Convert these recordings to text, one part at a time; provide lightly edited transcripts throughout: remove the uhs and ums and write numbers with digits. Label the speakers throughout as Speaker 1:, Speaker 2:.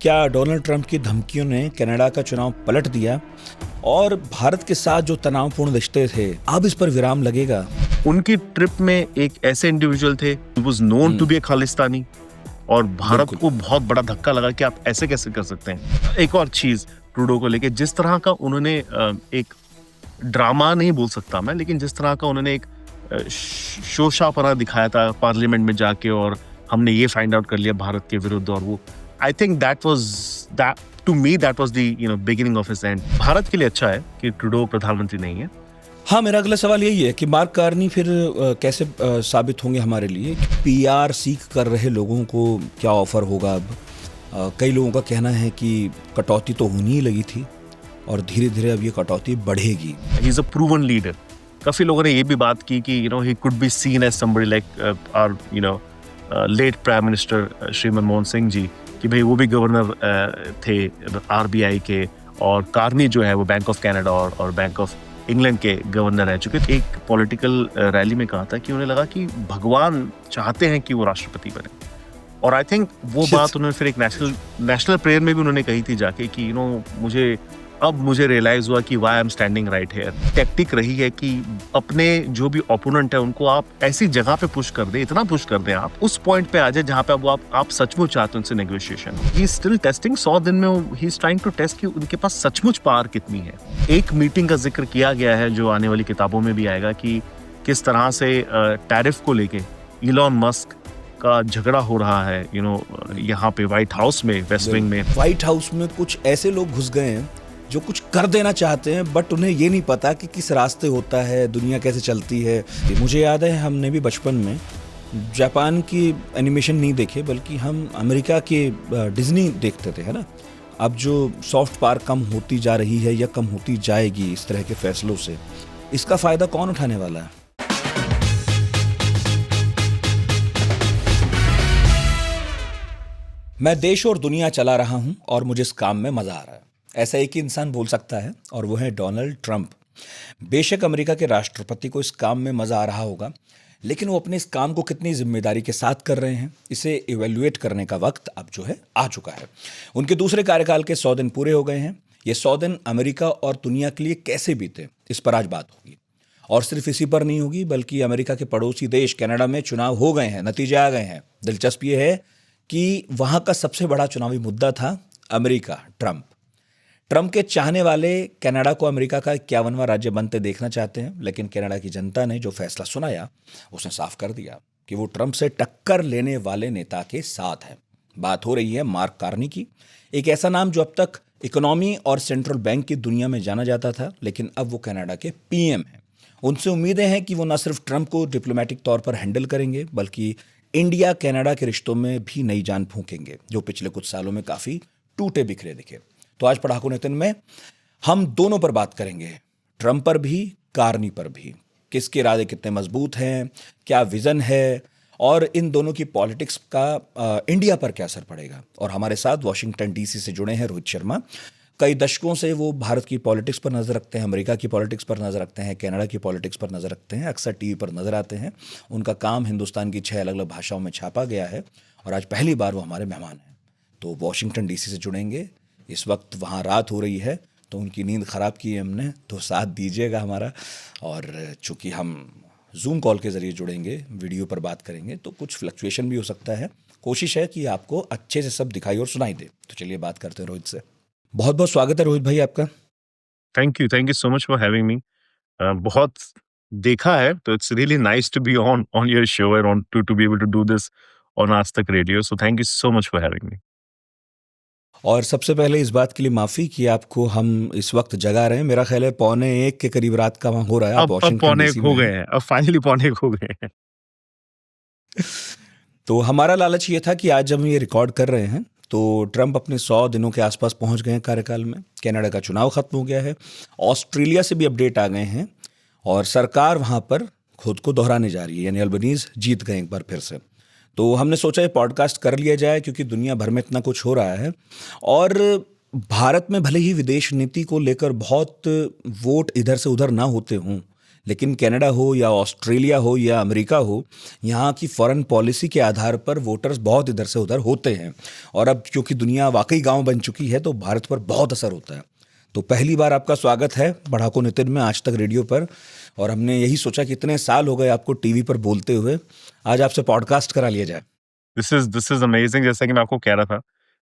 Speaker 1: क्या Donald Trump की धमकियों ने कनाडा का चुनाव पलट दिया और भारत के साथ जो तनावपूर्ण रिश्ते थे अब इस पर विराम लगेगा?
Speaker 2: उनकी ट्रिप में एक ऐसे इंडिविजुअल थे was known to be a Khalistani और भारत को बहुत बड़ा धक्का लगा कि आप ऐसे कैसे कर सकते हैं। एक और चीज ट्रूडो को लेके जिस तरह का उन्होंने एक ड्रामा नहीं बोल सकता मैं, लेकिन जिस तरह का उन्होंने एक शोशापना दिखाया था पार्लियामेंट में जाके और हमने ये फाइंड आउट कर लिया भारत के विरुद्ध, और वो I think that to me that was the beginning of his end. Bharat के लिए अच्छा है कि ट्रूडो प्रधानमंत्री नहीं है।
Speaker 1: हाँ, मेरा अगला सवाल यही है कि मार्क कार्नी फिर कैसे साबित होंगे हमारे लिए? पीआर सीख कर रहे लोगों को क्या ऑफर होगा अब? कई लोगों का कहना है कि कटौती तो होनी ही लगी थी और धीरे धीरे अब ये कटौती बढ़ेगी।
Speaker 2: He is a proven leader. काफी लोगों ने ये भी बात की कि he could be seen as somebody like our late prime minister Shri Manmohan Singh ji, कि भाई वो भी गवर्नर थे आरबीआई के, और कार्नी जो है वो बैंक ऑफ कनाडा और बैंक ऑफ इंग्लैंड के गवर्नर रह चुके थे। एक पॉलिटिकल रैली में कहा था कि उन्हें लगा कि भगवान चाहते हैं कि वो राष्ट्रपति बने, और आई थिंक वो बात उन्होंने फिर एक नेशनल प्रेयर में भी उन्होंने कही थी जाके कि मुझे रियलाइज हुआ कि why I am standing right here. Tactic रही है कि अपने जो भी ओपोनेंट है उनको आप ऐसी जगह पे पुश कर दे, इतना पुश कर दे, आप उस पॉइंट पे आ जाए जहां पे अब आप सचमुच चाहते हैं उनसे negotiation. He is still testing. 100 दिन में he is trying to test कि उनके पास सचमुच पावर कितनी है। एक मीटिंग का जिक्र किया गया है जो आने वाली किताबों में भी आएगा कि किस तरह से टैरिफ को लेके इलॉन मस्क का झगड़ा हो रहा है यहाँ पे व्हाइट हाउस में, वेस्ट विंग में।
Speaker 1: व्हाइट हाउस में कुछ ऐसे लोग घुस गए हैं जो कुछ कर देना चाहते हैं, बट उन्हें ये नहीं पता कि किस रास्ते होता है, दुनिया कैसे चलती है। मुझे याद है हमने भी बचपन में जापान की एनिमेशन नहीं देखे, बल्कि हम अमेरिका के डिज्नी देखते थे, है ना। अब जो सॉफ्ट पावर कम होती जा रही है या कम होती जाएगी इस तरह के फैसलों से, इसका फायदा कौन उठाने वाला है? मैं देश और दुनिया चला रहा हूं और मुझे इस काम में मजा आ रहा है, ऐसा एक ही इंसान बोल सकता है, और वो है डोनाल्ड ट्रंप। बेशक अमेरिका के राष्ट्रपति को इस काम में मजा आ रहा होगा, लेकिन वो अपने इस काम को कितनी जिम्मेदारी के साथ कर रहे हैं, इसे इवेल्युएट करने का वक्त अब जो है आ चुका है। उनके दूसरे कार्यकाल के 100 दिन पूरे हो गए हैं। ये 100 दिन अमेरिका और दुनिया के लिए कैसे बीते, इस पर आज बात होगी। और सिर्फ इसी पर नहीं होगी, बल्कि अमेरिका के पड़ोसी देश कनाडा में चुनाव हो गए हैं, नतीजे आ गए हैं। दिलचस्प ये है कि वहां का सबसे बड़ा चुनावी मुद्दा था अमेरिका, ट्रंप के चाहने वाले कनाडा को अमेरिका का 51वां राज्य बनते देखना चाहते हैं, लेकिन कनाडा की जनता ने जो फैसला सुनाया उसने साफ कर दिया कि वो ट्रंप से टक्कर लेने वाले नेता के साथ है। बात हो रही है मार्क कार्नी की, एक ऐसा नाम जो अब तक इकोनॉमी और सेंट्रल बैंक की दुनिया में जाना जाता था, लेकिन अब वो कनाडा के पीएम हैं। उनसे उम्मीदें हैं कि वो न सिर्फ ट्रंप को डिप्लोमेटिक तौर पर हैंडल करेंगे, बल्कि इंडिया कनाडा के रिश्तों में भी नई जान फूंकेंगे, जो पिछले कुछ सालों में काफी टूटे बिखरे दिखे। तो आज पढ़ाकू नितिन में हम दोनों पर बात करेंगे, ट्रंप पर भी, कार्नी पर भी। किसके इरादे कितने मजबूत हैं, क्या विजन है, और इन दोनों की पॉलिटिक्स का इंडिया पर क्या असर पड़ेगा। और हमारे साथ वॉशिंगटन डीसी से जुड़े हैं रोहित शर्मा। कई दशकों से वो भारत की पॉलिटिक्स पर नजर रखते हैं, अमेरिका की पॉलिटिक्स पर नजर रखते हैं, कनाडा की पॉलिटिक्स पर नजर रखते हैं, अक्सर टीवी पर नजर आते हैं। उनका काम हिंदुस्तान की 6 अलग अलग भाषाओं में छापा गया है, और आज पहली बार वो हमारे मेहमान हैं। तो वॉशिंगटन डीसी से जुड़ेंगे। इस वक्त वहाँ रात हो रही है, तो उनकी नींद ख़राब की है हमने, तो साथ दीजिएगा हमारा। और चूँकि हम जूम कॉल के ज़रिए जुड़ेंगे, वीडियो पर बात करेंगे, तो कुछ फ्लक्चुएशन भी हो सकता है। कोशिश है कि आपको अच्छे से सब दिखाई और सुनाई दे। तो चलिए बात करते हैं रोहित से। बहुत बहुत स्वागत है रोहित भाई आपका।
Speaker 2: Thank you so much for having me. बहुत देखा है, तो it's really nice to be on your show and to be able to do this on Aaj Tak radio. So thank you so much for having me.
Speaker 1: और सबसे पहले इस बात के लिए माफ़ी कि आपको हम इस वक्त जगा रहे हैं। मेरा ख्याल है 12:45 के करीब रात का वहाँ हो रहा है।
Speaker 2: अब 12:45 हो गए हैं, अब फाइनली 12:45 हो गए हैं।
Speaker 1: तो हमारा लालच ये था कि आज जब हम ये रिकॉर्ड कर रहे हैं तो ट्रंप अपने 100 दिनों के आसपास पहुंच गए हैं कार्यकाल में। कनाडा का चुनाव खत्म हो गया है, ऑस्ट्रेलिया से भी अपडेट आ गए हैं, और सरकार वहां पर खुद को दोहराने जा रही है, यानी अल्बनीज जीत गए एक बार फिर से। तो हमने सोचा ये पॉडकास्ट कर लिया जाए, क्योंकि दुनिया भर में इतना कुछ हो रहा है, और भारत में भले ही विदेश नीति को लेकर बहुत वोट इधर से उधर ना होते हों, लेकिन कनाडा हो या ऑस्ट्रेलिया हो या अमेरिका हो, यहाँ की फॉरेन पॉलिसी के आधार पर वोटर्स बहुत इधर से उधर होते हैं। और अब क्योंकि दुनिया वाकई गांव बन चुकी है तो भारत पर बहुत असर होता है। तो पहली बार आपका स्वागत है बढ़ाको नितिन में आज तक रेडियो पर। और हमने यही सोचा कि इतने साल हो गए आपको टीवी पर बोलते हुए, आज आपसे पॉडकास्ट करा लिया जाए।
Speaker 2: This is amazing. जैसा कि मैं आपको कह रहा था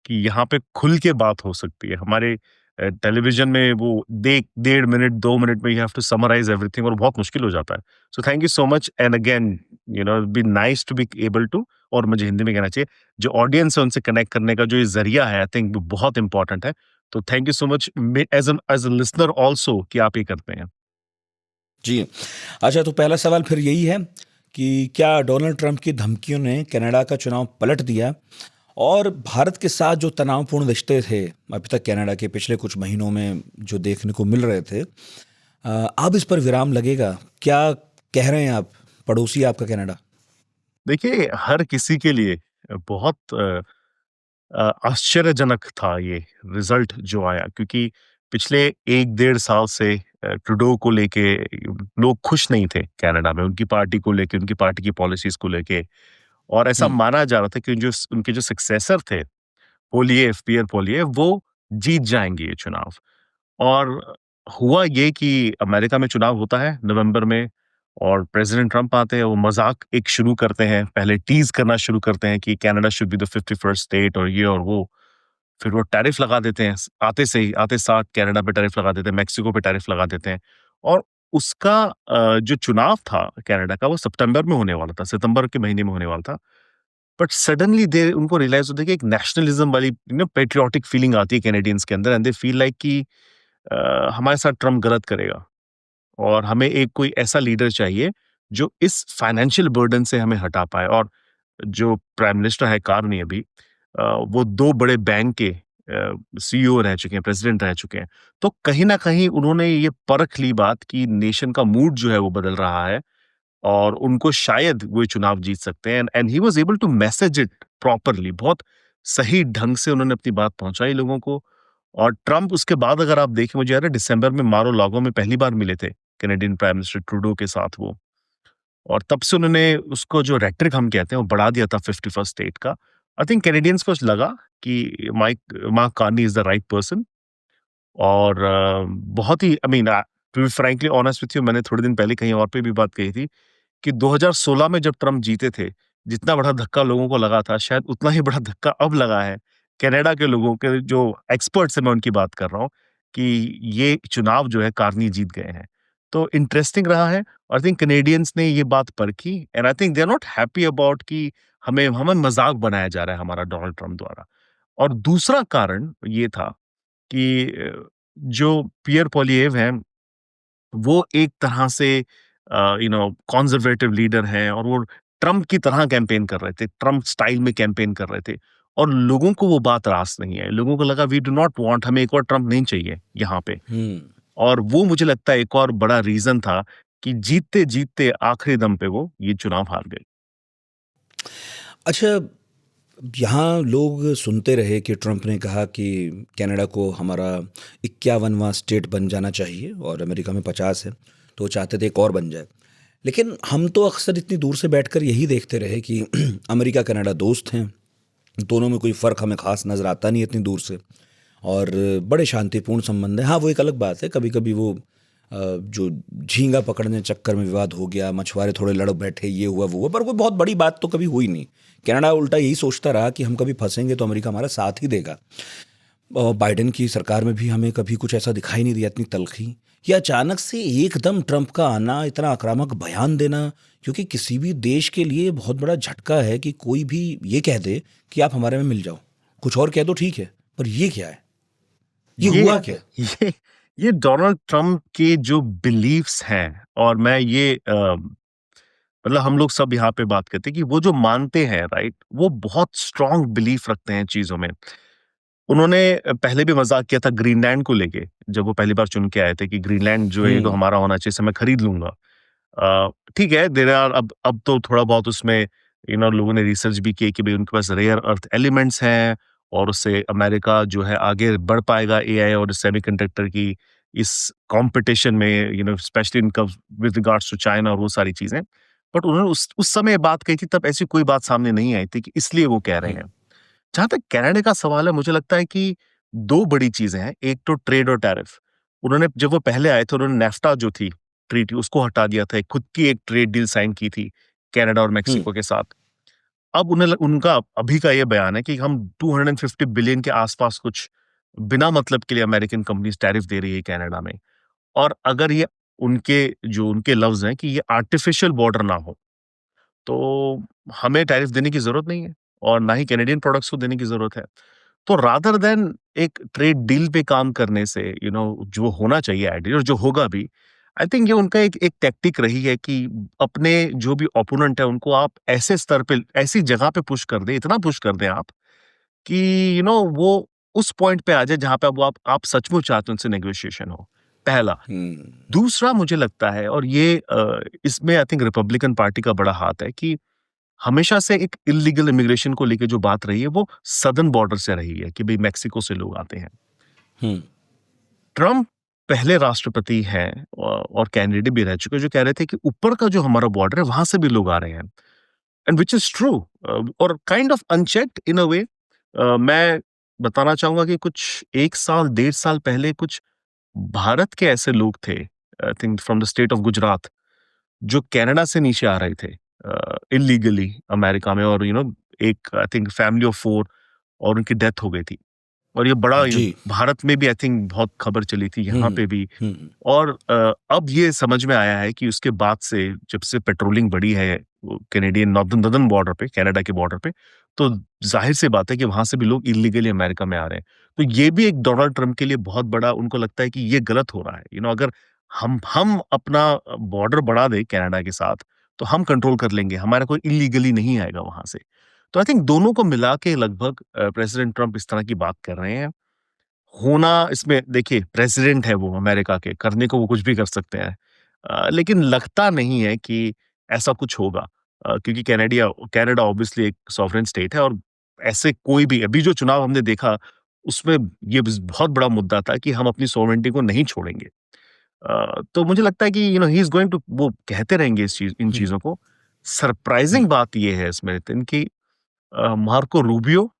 Speaker 2: कि यहाँ पे खुल के बात हो सकती है। हमारे टेलीविजन में वो 1.5 मिनट 2 मिनट में you have to summarise everything, और बहुत मुश्किल हो जाता है। So thank you so much, and again be nice to be able to, और मुझे हिंदी में कहना चाहिए, जो ऑडियंस है उनसे कनेक्ट करने का जो ये जरिया है, आई थिंक बहुत इंपॉर्टेंट है। तो thank you so much as a listener also कि आप ये करते हैं।
Speaker 1: जी। अच्छा, तो पहला सवाल फिर यही है कि क्या डोनाल्ड ट्रंप की धमकियों ने कनाडा का चुनाव पलट दिया? और भारत के साथ जो तनावपूर्ण रिश्ते थे अभी तक कनाडा के पिछले कुछ महीनों में जो देखने को मिल रहे थे, अब इस पर विराम लगेगा? क्या कह रहे हैं आप, पड़ोसी आपका कनाडा?
Speaker 2: देखिए, हर किसी के लिए बहुत आश्चर्यजनक था ये रिजल्ट जो आया, क्योंकि पिछले 1 डेढ़ साल से ट्रूडो को लेके लोग खुश नहीं थे कनाडा में, उनकी पार्टी को लेके, उनकी पार्टी की पॉलिसीज को लेके। और ऐसा
Speaker 1: हुँ,
Speaker 2: माना जा रहा था कि जो उनके जो सक्सेसर थे, पोलिएव, पियर पोलिएव, वो जीत जाएंगे ये चुनाव। और हुआ ये कि अमेरिका में चुनाव होता है नवंबर में, और प्रेसिडेंट ट्रंप आते हैं, वो मजाक एक शुरू करते हैं, पहले टीज करना शुरू करते हैं कि Canada should be the 51st state और ये और वो। फिर वो टैरिफ लगा देते हैं, आते से ही, आते साथ कनाडा पे टैरिफ लगा देते हैं, मेक्सिको पे टैरिफ लगा देते हैं। और उसका जो चुनाव था कनाडा का, वो सितंबर में होने वाला था, सितंबर के महीने में होने वाला था। बट सडनली दे उनको रियलाइज होता है कि एक नेशनलिज्म वाली पेट्रियोटिक फीलिंग आती है कैनेडियंस के अंदर, एंड दे फील लाइक कि हमारे साथ ट्रम्प गलत करेगा, और हमें एक कोई ऐसा लीडर चाहिए जो इस फाइनेंशियल बर्डन से हमें हटा पाए। और जो प्राइम मिनिस्टर है कार्नी अभी, वो 2 बड़े बैंक के सीईओ रह चुके हैं, प्रेसिडेंट रह चुके हैं। तो कहीं न कहीं उन्होंने ये परख ली बात कि नेशन का मूड जो है वो बदल रहा है, और उनको शायद वो ये चुनाव जीत सकते हैं, and he was able to message it properly. बहुत सही ढंग से उन्होंने अपनी बात पहुँचाई लोगों को। और ट्रम्प उसके बाद अगर आप देखें, मुझे याद है दिसंबर में मारो-लागो में पहली बार मिले थे कैनेडियन प्राइम मिनिस्टर ट्रूडो के साथ वो। और तब से उन्होंने उसको जो रेटरिक हम कहते हैं वो बढ़ा दिया था 51st स्टेट का। आई थिंक कैनेडियंस को लगा कि Mark Carney is the right person. और बहुत ही, I mean, to be frankly honest with you, मैंने थोड़े दिन पहले कहीं और पे भी बात कही थी कि 2016 में जब ट्रम्प जीते थे, जितना बड़ा धक्का लोगों को लगा था, शायद उतना ही बड़ा धक्का अब लगा है कनाडा के लोगों के, जो एक्सपर्ट्स हैं, मैं उनकी बात कर रहा हूँ, कि ये चुनाव जो है कार्नी जीत गए हैं। तो इंटरेस्टिंग रहा है। आई थिंक कैनेडियंस ने ये बात परखी, and I think they are not happy about कि हमें हमें मज़ाक बनाया जा रहा है हमारा डोनाल्ड ट्रम्प द्वारा। और दूसरा कारण ये था कि जो पियर पोलिएव हैं, वो एक तरह से कंजर्वेटिव लीडर हैं, और वो ट्रम्प की तरह कैंपेन कर रहे थे, ट्रम्प स्टाइल में कैंपेन कर रहे थे। और लोगों को वो बात रास नहीं आई। लोगों को लगा वी डू नॉट वांट, हमें एक और ट्रम्प नहीं चाहिए यहाँ पे।
Speaker 1: हुँ।
Speaker 2: और वो मुझे लगता है एक और बड़ा रीज़न था कि जीतते-जीतते आखिरी दम पे वो ये चुनाव हार गए।
Speaker 1: अच्छा, यहाँ लोग सुनते रहे कि ट्रंप ने कहा कि कनाडा को हमारा 51वां स्टेट बन जाना चाहिए और अमेरिका में 50 है, तो वो चाहते थे एक और बन जाए। लेकिन हम तो अक्सर इतनी दूर से बैठकर यही देखते रहे कि अमेरिका कनाडा दोस्त हैं, दोनों में कोई फ़र्क हमें ख़ास नज़र आता नहीं इतनी दूर से, और बड़े शांतिपूर्ण संबंध हैं। हाँ, वो एक अलग बात है, कभी-कभी वो जो झींगा पकड़ने चक्कर में विवाद हो गया, मछुआरे थोड़े लड़ बैठे, ये हुआ, वो हुआ, पर कोई बहुत बड़ी बात तो कभी हुई नहीं। कनाडा उल्टा यही सोचता रहा कि हम कभी फँसेंगे तो अमेरिका हमारा साथ ही देगा। बाइडेन की सरकार में भी हमें कभी कुछ ऐसा दिखाई नहीं दिया, इतनी तल्ख़ी। ये अचानक से एकदम ट्रंप का आना, इतना आक्रामक बयान देना, क्योंकि किसी भी देश के लिए बहुत बड़ा झटका है कि कोई भी ये कह दे कि आप हमारे में मिल जाओ। कुछ और कह दो ठीक है, पर ये क्या है? ये
Speaker 2: ये
Speaker 1: हुआ क्या?
Speaker 2: ये ये डोनाल्ड ट्रम्प के जो बिलीफ्स हैं, और मैं ये मतलब हम लोग सब यहाँ पे बात करते हैं कि वो जो मानते हैं, राइट, वो बहुत स्ट्रांग बिलीफ रखते हैं चीजों में। उन्होंने पहले भी मजाक किया था ग्रीनलैंड को लेके, जब वो पहली बार चुन के आए थे कि ग्रीनलैंड जो है ये तो
Speaker 1: हुँ,
Speaker 2: हमारा होना चाहिए, इसे मैं खरीद लूंगा। ठीक है, देर आर, अब तो थोड़ा बहुत उसमें लोगों ने रिसर्च भी की कि भाई उनके पास रेयर अर्थ एलिमेंट्स हैं, और उससे अमेरिका जो है आगे बढ़ पाएगा एआई और सेमीकंडक्टर की इस कंपटीशन में, specially in with regards to China और वो सारी चीजें। बट उन्होंने उस समय बात कही थी, तब ऐसी कोई बात सामने नहीं आई थी कि इसलिए वो कह रहे
Speaker 1: हुँ,
Speaker 2: हैं। जहां तक कनाडा का सवाल है, मुझे लगता है कि दो बड़ी चीजें हैं। एक तो ट्रेड और टैरिफ। उन्होंने जब वो पहले आए थे, उन्होंने नेफ्टा जो थी ट्रीटी, उसको हटा दिया था। खुद की एक ट्रेड डील साइन की थी कनाडा और
Speaker 1: हुँ,
Speaker 2: मेक्सिको के साथ। अब उनका अभी का ये बयान है कि हम 250 बिलियन के आसपास कुछ बिना मतलब के लिए अमेरिकन कंपनीज टैरिफ दे रही है कनाडा में। और अगर ये उनके लफ्ज हैं कि ये आर्टिफिशियल बॉर्डर ना हो, तो हमें टैरिफ देने की जरूरत नहीं है और ना ही कैनेडियन प्रोडक्ट्स को देने की जरूरत है। तो रादर देन एक ट्रेड डील पे काम करने से, जो होना चाहिए आइडिया और जो होगा भी, आई थिंक ये उनका एक एक टैक्टिक रही है कि अपने जो भी ओपोनेंट है उनको आप ऐसे स्तर पे, ऐसी जगह पे पुश कर दें, इतना पुश कर दें आप कि वो उस पॉइंट पे आ जाए जहां पे अब आप सचमुच चाहते हैं उनसे नेगोशिएशन हो। पहला।
Speaker 1: हुँ,
Speaker 2: दूसरा मुझे लगता है, और ये इसमें आई थिंक रिपब्लिकन पार्टी का बड़ा हाथ है, कि हमेशा से एक इल्लीगल इमिग्रेशन को लेके जो बात रही है वो सदर्न बॉर्डर से रही है कि भाई मेक्सिको से लोग आते हैं।
Speaker 1: हुँ,
Speaker 2: ट्रम्प पहले राष्ट्रपति हैं और कैंडिडेट भी रह चुके हैं, जो कह रहे थे कि ऊपर का जो हमारा बॉर्डर है वहां से भी लोग आ रहे हैं, एंड विच इज ट्रू और काइंड ऑफ अनचेक्ड इन अ वे। मैं बताना चाहूंगा कि कुछ 1 साल 1.5 साल पहले कुछ भारत के ऐसे लोग थे, I think from the state of Gujarat, जो कनाडा से नीचे आ रहे थे इलीगली अमेरिका में, और एक आई थिंक फैमिली ऑफ 4, और उनकी डेथ हो गई थी। और ये बड़ा
Speaker 1: जी,
Speaker 2: भारत में भी आई थिंक बहुत खबर चली थी,
Speaker 1: हुँ,
Speaker 2: यहाँ
Speaker 1: हुँ,
Speaker 2: पे भी।
Speaker 1: हुँ,
Speaker 2: और अब ये समझ में आया है कि उसके बाद से, जब से पेट्रोलिंग बढ़ी है कैनेडियन नॉर्दर्न बॉर्डर पे, कनाडा के बॉर्डर पे, तो जाहिर सी बात है कि वहां से भी लोग इलीगली अमेरिका में आ रहे हैं। तो ये भी एक डोनाल्ड ट्रम्प के लिए बहुत बड़ा, उनको लगता है कि ये गलत हो रहा है। अगर हम अपना बॉर्डर बढ़ा दें कनाडा के साथ, तो हम कंट्रोल कर लेंगे, हमारा कोई इलीगली नहीं आएगा वहां से। तो आई थिंक दोनों को मिला के लगभग प्रेसिडेंट ट्रम्प इस तरह की बात कर रहे हैं। होना इसमें, देखिए, प्रेसिडेंट है वो अमेरिका के, करने को वो कुछ भी कर सकते हैं। लेकिन लगता नहीं है कि ऐसा कुछ होगा, क्योंकि कनाडा ऑब्वियसली एक सॉवरेन स्टेट है, और ऐसे कोई भी अभी जो चुनाव हमने देखा, उसमें ये बहुत बड़ा मुद्दा था कि हम अपनी सॉवरेनिटी को नहीं छोड़ेंगे। तो मुझे लगता है कि ही इज गोइंग टू, वो कहते रहेंगे इन
Speaker 1: हुँ,
Speaker 2: चीजों को।
Speaker 1: हुँ,
Speaker 2: सरप्राइजिंग बात ये है इसमें नितिन, कि मार्को रूबियो,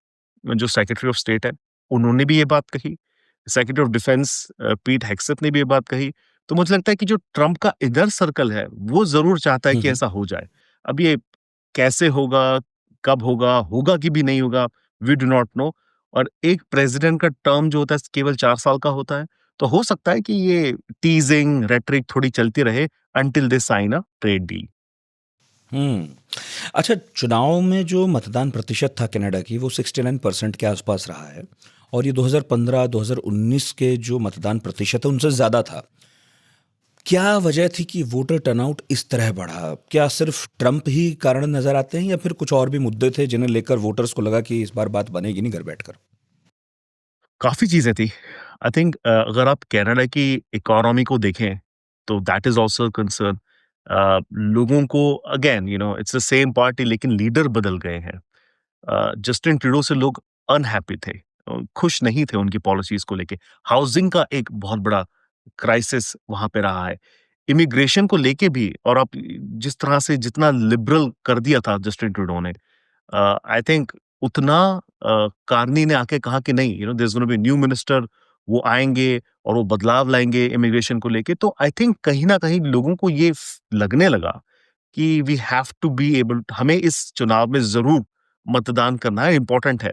Speaker 2: जो सेक्रेटरी ऑफ स्टेट है, उन्होंने भी ये बात कही। Secretary of defence Pete Hegseth ने भी ये बात कही। तो मुझे लगता है कि जो ट्रम्प का इनर सर्कल है, वो ज़रूर चाहता है
Speaker 1: हुँ,
Speaker 2: कि
Speaker 1: हुँ,
Speaker 2: ऐसा हो जाए। अब ये कैसे होगा, कब होगा, होगा कि भी नहीं होगा, वी डू नॉट नो। और एक प्रेसिडेंट का टर्म जो होता है केवल 4 साल का होता है, तो हो सकता है कि ये टीजिंग, रेटरिक थोड़ी चलती रहे until they sign a trade deal.
Speaker 1: Hmm. अच्छा, चुनाव में जो मतदान प्रतिशत था कनाडा की वो 69% के आसपास रहा है और ये 2015-2019 के जो मतदान प्रतिशत है उनसे ज़्यादा था। क्या वजह थी कि वोटर टर्नआउट इस तरह बढ़ा? क्या सिर्फ ट्रम्प ही कारण नज़र आते हैं या फिर कुछ और भी मुद्दे थे जिन्हें लेकर वोटर्स को लगा कि इस बार बात बनेगी नहीं घर बैठकर?
Speaker 2: काफ़ी चीज़ें थी। आई थिंक अगर आप कनाडा की इकोनॉमी को देखें, तो that is also a concern. लोगों को, again it's the same party, लेकिन लीडर बदल गए हैं। जस्टिन ट्रूडो से लोग अनहैप्पी थे, खुश नहीं थे उनकी पॉलिसीज़ को लेके। हाउसिंग का एक बहुत बड़ा क्राइसिस वहाँ पे रहा है। इमिग्रेशन को लेके भी, और आप जिस तरह से जितना लिबरल कर दिया था जस्टिन ट्रूडो ने, आई थिंक उतना कार्नी ने आके कहा कि नहीं, there is gonna be new minister, वो आएंगे और वो बदलाव लाएंगे इमिग्रेशन को लेके। तो आई थिंक कहीं ना कहीं लोगों को ये लगने लगा कि we have to be able, हमें इस चुनाव में जरूर मतदान करना है, इंपॉर्टेंट है।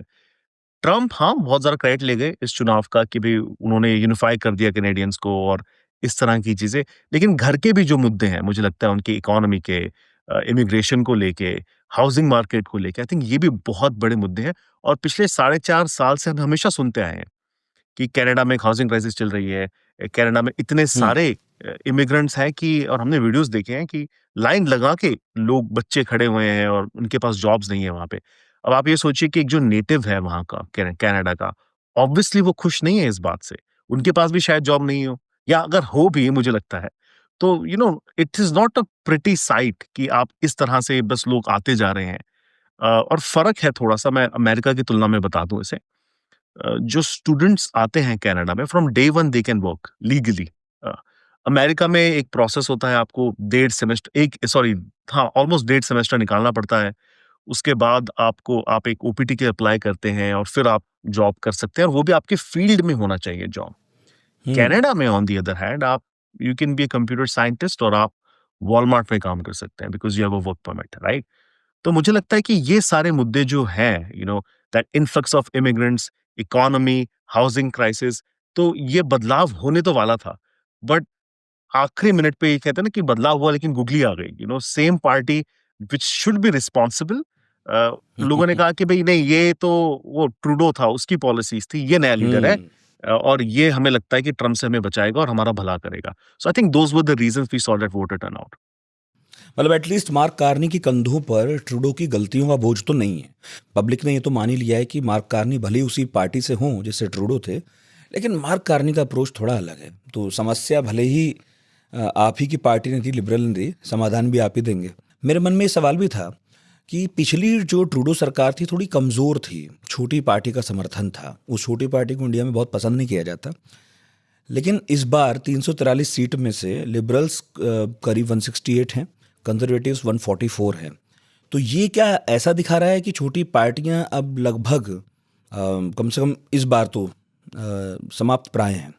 Speaker 2: ट्रम्प, हाँ, बहुत ज़्यादा क्रेडिट ले गए इस चुनाव का कि भई उन्होंने यूनिफ़ाई कर दिया कैनेडियंस को और इस तरह की चीज़ें। लेकिन घर के भी जो मुद्दे हैं, मुझे लगता है उनकी इकोनॉमी के, इमिग्रेशन को लेके, हाउसिंग मार्केट को लेके, आई थिंक ये भी बहुत बड़े मुद्दे हैं। और पिछले साढ़े 4 साल से हम हमेशा सुनते आए हैं कि कनाडा में एक हाउसिंग क्राइसिस चल रही है। कनाडा में इतने
Speaker 1: हुँ,
Speaker 2: सारे इमिग्रेंट्स हैं कि, और हमने वीडियोज़ देखे हैं कि लाइन लगा के लोग, बच्चे खड़े हुए हैं और उनके पास जॉब्स नहीं है वहाँ पे। अब आप ये सोचिए कि एक जो नेटिव है वहाँ का, कनाडा का, ऑब्वियसली वो खुश नहीं है इस बात से। उनके पास भी शायद जॉब नहीं हो, या अगर हो भी, मुझे लगता है, तो it is not a pretty site कि आप इस तरह से बस लोग आते जा रहे हैं। और फ़र्क है थोड़ा-सा, मैं अमेरिका की तुलना में बता दूँ इसे। जो स्टूडेंट्स आते हैं कनाडा में, from day one they can work legally. America में एक प्रोसेस होता है, आपको 1.5 सेमेस्टर, एक सॉरी, हाँ, ऑलमोस्ट 1.5 सेमेस्टर निकालना पड़ता है। उसके बाद आप एक ओपीटी के अप्लाई करते हैं और फिर आप जॉब कर सकते हैं, और वो भी आपके फील्ड में होना चाहिए जॉब।
Speaker 1: हम्म।
Speaker 2: कनाडा में ऑन द अदर हैंड आप you can be a computer scientist और आप वॉलमार्ट में काम कर सकते हैं, because you have a work permit, right? तो मुझे लगता है कि ये सारे मुद्दे जो हैं, that influx of immigrants, economy, housing crisis, तो ये बदलाव होने तो वाला था। बट आखिरी मिनट पे ये कहते हैं ना कि बदलाव हुआ लेकिन गुगली आ गई। Same party which should be responsible, लोगों ने कहा कि भई नहीं, ये तो वो ट्रूडो था, उसकी पॉलिसीज़ थी, ये नया लीडर है,
Speaker 1: हम्म।
Speaker 2: और ये हमें लगता है कि ट्रम्प से हमें बचाएगा और हमारा भला करेगा। So I think those were the reasons we saw that voter turnout.
Speaker 1: मतलब एटलीस्ट मार्क कार्नी की कंधों पर ट्रूडो की गलतियों का बोझ तो नहीं है। पब्लिक ने ये तो मान ही लिया है कि मार्क कार्नी भले ही उसी पार्टी से हों जिससे ट्रूडो थे, लेकिन मार्क कार्नी का अप्रोच थोड़ा अलग है। तो समस्या भले ही आप ही की पार्टी ने दी, लिबरल ने दी, समाधान भी आप ही देंगे। मेरे मन में ये सवाल भी था कि पिछली जो ट्रूडो सरकार थी थोड़ी कमज़ोर थी, छोटी पार्टी का समर्थन था, उस छोटी पार्टी को इंडिया में बहुत पसंद नहीं किया जाता। लेकिन इस बार 343 सीट में से लिबरल्स करीब 168 हैं, कंजर्वेटिव्स 144 हैं। तो ये क्या ऐसा दिखा रहा है कि छोटी पार्टियां अब लगभग कम से कम इस बार तो समाप्त प्राय हैं?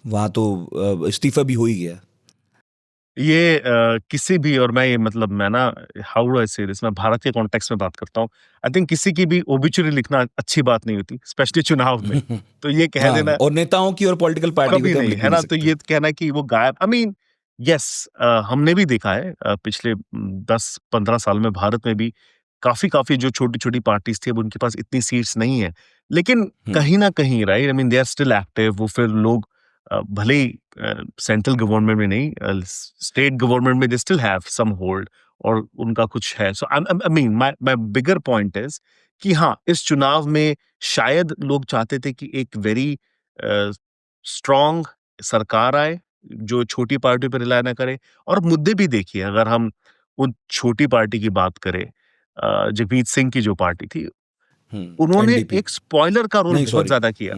Speaker 1: वहाँ तो इस्तीफा भी हो ही गया।
Speaker 2: ये किसी भी, और मैं ये मतलब मैं ना, हाउ डू आई से दिस, मैं भारत के कॉन्टेक्स्ट में बात करता हूँ। आई थिंक किसी की भी ओबिचुरी लिखना अच्छी बात नहीं होती, स्पेशली चुनाव में। तो ये कह
Speaker 1: हाँ,
Speaker 2: देना
Speaker 1: और नेताओं की और पॉलिटिकल पार्टी को
Speaker 2: कभी
Speaker 1: तो आप
Speaker 2: नहीं,
Speaker 1: लिख भी
Speaker 2: है
Speaker 1: नहीं
Speaker 2: ना? तो
Speaker 1: सकते।
Speaker 2: ये कहना कि वो गायब, आई मीन, यस, हमने भी देखा है पिछले 10-15 साल में भारत में भी काफ़ी जो छोटी-छोटी पार्टीज़ थी, अब उनके पास इतनी सीट्स नहीं है। लेकिन
Speaker 1: हम्म।
Speaker 2: कहीं न कहीं, right, I mean they are still active. वो फिर लोग भले ही सेंट्रल गवर्नमेंट में नहीं, स्टेट गवर्नमेंट में they still have some hold, और उनका कुछ है। So I mean my my bigger point is कि हाँ, इस चुनाव में शायद लोग चाहते थे कि एक वेरी अ, स्ट्रॉन्ग सरकार आए, जो छोटी पार्टी पे रिलाय ना करे। और मुद्दे भी देखिए, अगर हम उन छोटी पार्टी की बात करें, जगमीत सिंह की जो पार्टी थी, उन्होंने
Speaker 1: एनडीपी।
Speaker 2: एक स्पॉइलर का रोल
Speaker 1: नहीं,
Speaker 2: बहुत
Speaker 1: सॉरी।
Speaker 2: ज़्यादा किया।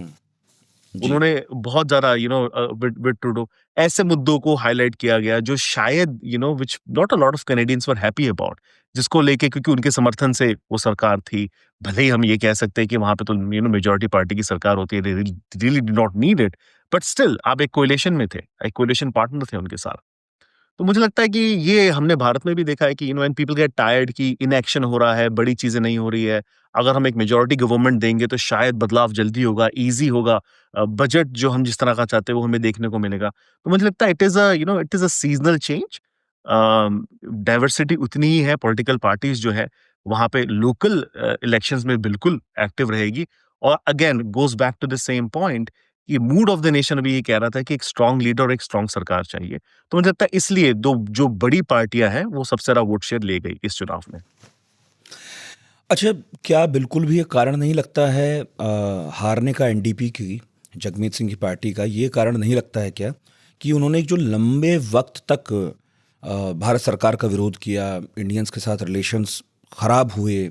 Speaker 1: जी।
Speaker 2: उन्होंने बहुत ज़्यादा विद ट्रूडो ऐसे मुद्दों को हाइलाइट किया गया जो शायद which not a lot of Canadians were happy about, जिसको लेके, क्योंकि उनके समर्थन से वो सरकार थी। भले ही हम ये कह सकते हैं कि वहाँ पे तो मेजॉरिटी पार्टी की सरकार होती है, they really did not need it, but still आप एक कोएलिशन में थे, एक कोएलिशन पार्टनर थे उनके साथ। तो मुझे लगता है कि ये हमने भारत में भी देखा है कि व्हेन पीपल गेट टायर्ड कि इनएक्शन हो रहा है, बड़ी चीज़ें नहीं हो रही है, अगर हम एक मेजॉरिटी गवर्नमेंट देंगे तो शायद बदलाव जल्दी होगा, ईज़ी होगा, बजट जो हम जिस तरह का चाहते हैं वो हमें देखने को मिलेगा। तो मुझे लगता है it is a seasonal change. Diversity उतनी ही है, पॉलिटिकल पार्टीज़ जो है वहाँ पे लोकल इलेक्शंस में बिल्कुल एक्टिव रहेगी। और again goes back to the same point कि मूड ऑफ द नेशन अभी ये कह रहा था कि एक स्ट्रॉन्ग लीडर और एक स्ट्रॉन्ग सरकार चाहिए। तो मुझे लगता है इसलिए दो जो बड़ी पार्टियाँ हैं, वो सबसे ज़्यादा वोट शेयर ले गई इस चुनाव में।
Speaker 1: अच्छा, क्या बिल्कुल भी ये कारण नहीं लगता है हारने का एनडीपी की, जगमीत सिंह की पार्टी का, ये कारण नहीं लगता है क्या कि उन्होंने एक जो लंबे वक्त तक भारत सरकार का विरोध किया, इंडियंस के साथ रिलेशंस खराब हुए,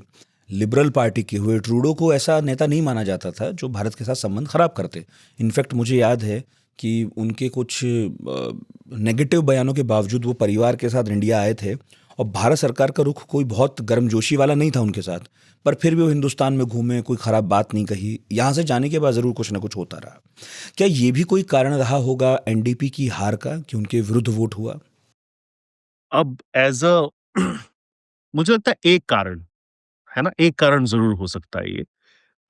Speaker 1: लिबरल पार्टी के हुए, ट्रूडो को ऐसा नेता नहीं माना जाता था जो भारत के साथ संबंध खराब करते। इनफैक्ट मुझे याद है कि उनके कुछ नेगेटिव बयानों के बावजूद वो परिवार के साथ इंडिया आए थे, और भारत सरकार का रुख कोई बहुत गर्मजोशी वाला नहीं था उनके साथ, पर फिर भी वो हिंदुस्तान में घूमे, कोई ख़राब बात नहीं कही। यहाँ से जाने के बाद ज़रूर कुछ ना कुछ होता रहा। क्या ये भी कोई कारण रहा होगा एनडीपी की हार का कि उनके विरुद्ध वोट हुआ?
Speaker 2: अब एज़ अ मुझे लगता है एक कारण, है ना? एक कारण ज़रूर हो सकता है ये।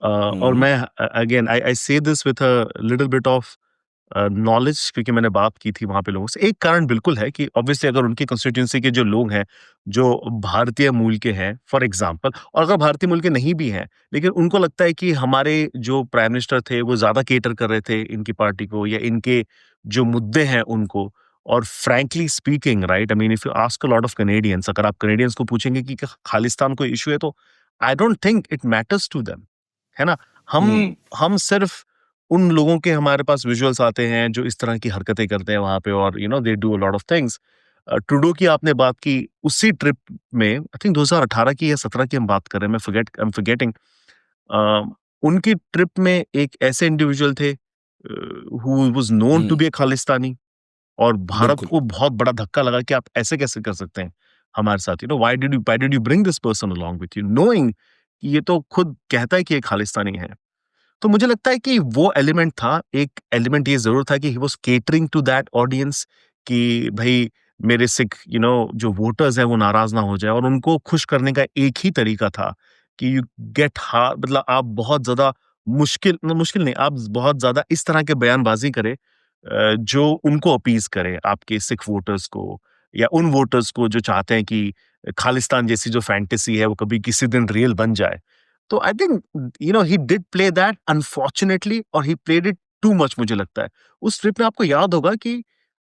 Speaker 2: और
Speaker 1: हम्म।
Speaker 2: मैं अगेन आई आई से this with a little bit of knowledge, क्योंकि मैंने बात की थी वहाँ पे लोगों से। एक कारण बिल्कुल है कि ऑब्वियसली अगर उनकी कंस्टिट्यूएंसी के जो लोग हैं, जो भारतीय मूल के हैं, फॉर एग्ज़ाम्पल, और अगर भारतीय मूल के नहीं भी हैं, लेकिन उनको लगता है कि हमारे जो प्राइम मिनिस्टर थे, वो ज़्यादा कैटर कर रहे थे इनकी पार्टी को या इनके जो मुद्दे हैं उनको। और frankly speaking, right, I mean if you ask a lot of Canadians, अगर आप कैनेडियंस को पूछेंगे कि खालिस्तान कोई इश्यू है, तो I don't think it matters to them, है ना?
Speaker 1: हम्म।
Speaker 2: हम सिर्फ उन लोगों के हमारे पास विजुअल्स आते हैं जो इस तरह की हरकतें करते हैं वहाँ पे, और they do a lot of things. Trudeau की आपने बात की, उसी ट्रिप में आई थिंक 2018 की या 17 की हम बात कर रहे हैं, मैं फॉरगेटिंग, उनकी ट्रिप में एक ऐसे इंडिविजुअल थे who was known to be a Khalistani, और भारत
Speaker 1: बिल्कुल।
Speaker 2: को बहुत बड़ा धक्का लगा कि आप ऐसे कैसे कर सकते हैं हमारे साथ, why did you bring this person along with you, knowing कि ये तो खुद कहता है कि ये खालिस्तानी है। तो मुझे लगता है कि वो एलिमेंट था, एक एलिमेंट ये ज़रूर था कि he was catering to that audience, कि भई मेरे सिख जो वोटर्स हैं वो नाराज़ ना हो जाएँ, और उनको खुश करने का एक ही तरीका था कि यू गेट हा मतलब आप बहुत ज़्यादा मुश्किल नहीं, आप बहुत ज़्यादा इस तरह के बयानबाज़ी करें जो उनको अपीज़ करे, आपके सिख वोटर्स को या उन वोटर्स को जो चाहते हैं कि खालिस्तान जैसी जो फैंटेसी है वो कभी किसी दिन रियल बन जाए। तो I think he did play that unfortunately, और he played it too much मुझे लगता है। उस ट्रिप में आपको याद होगा कि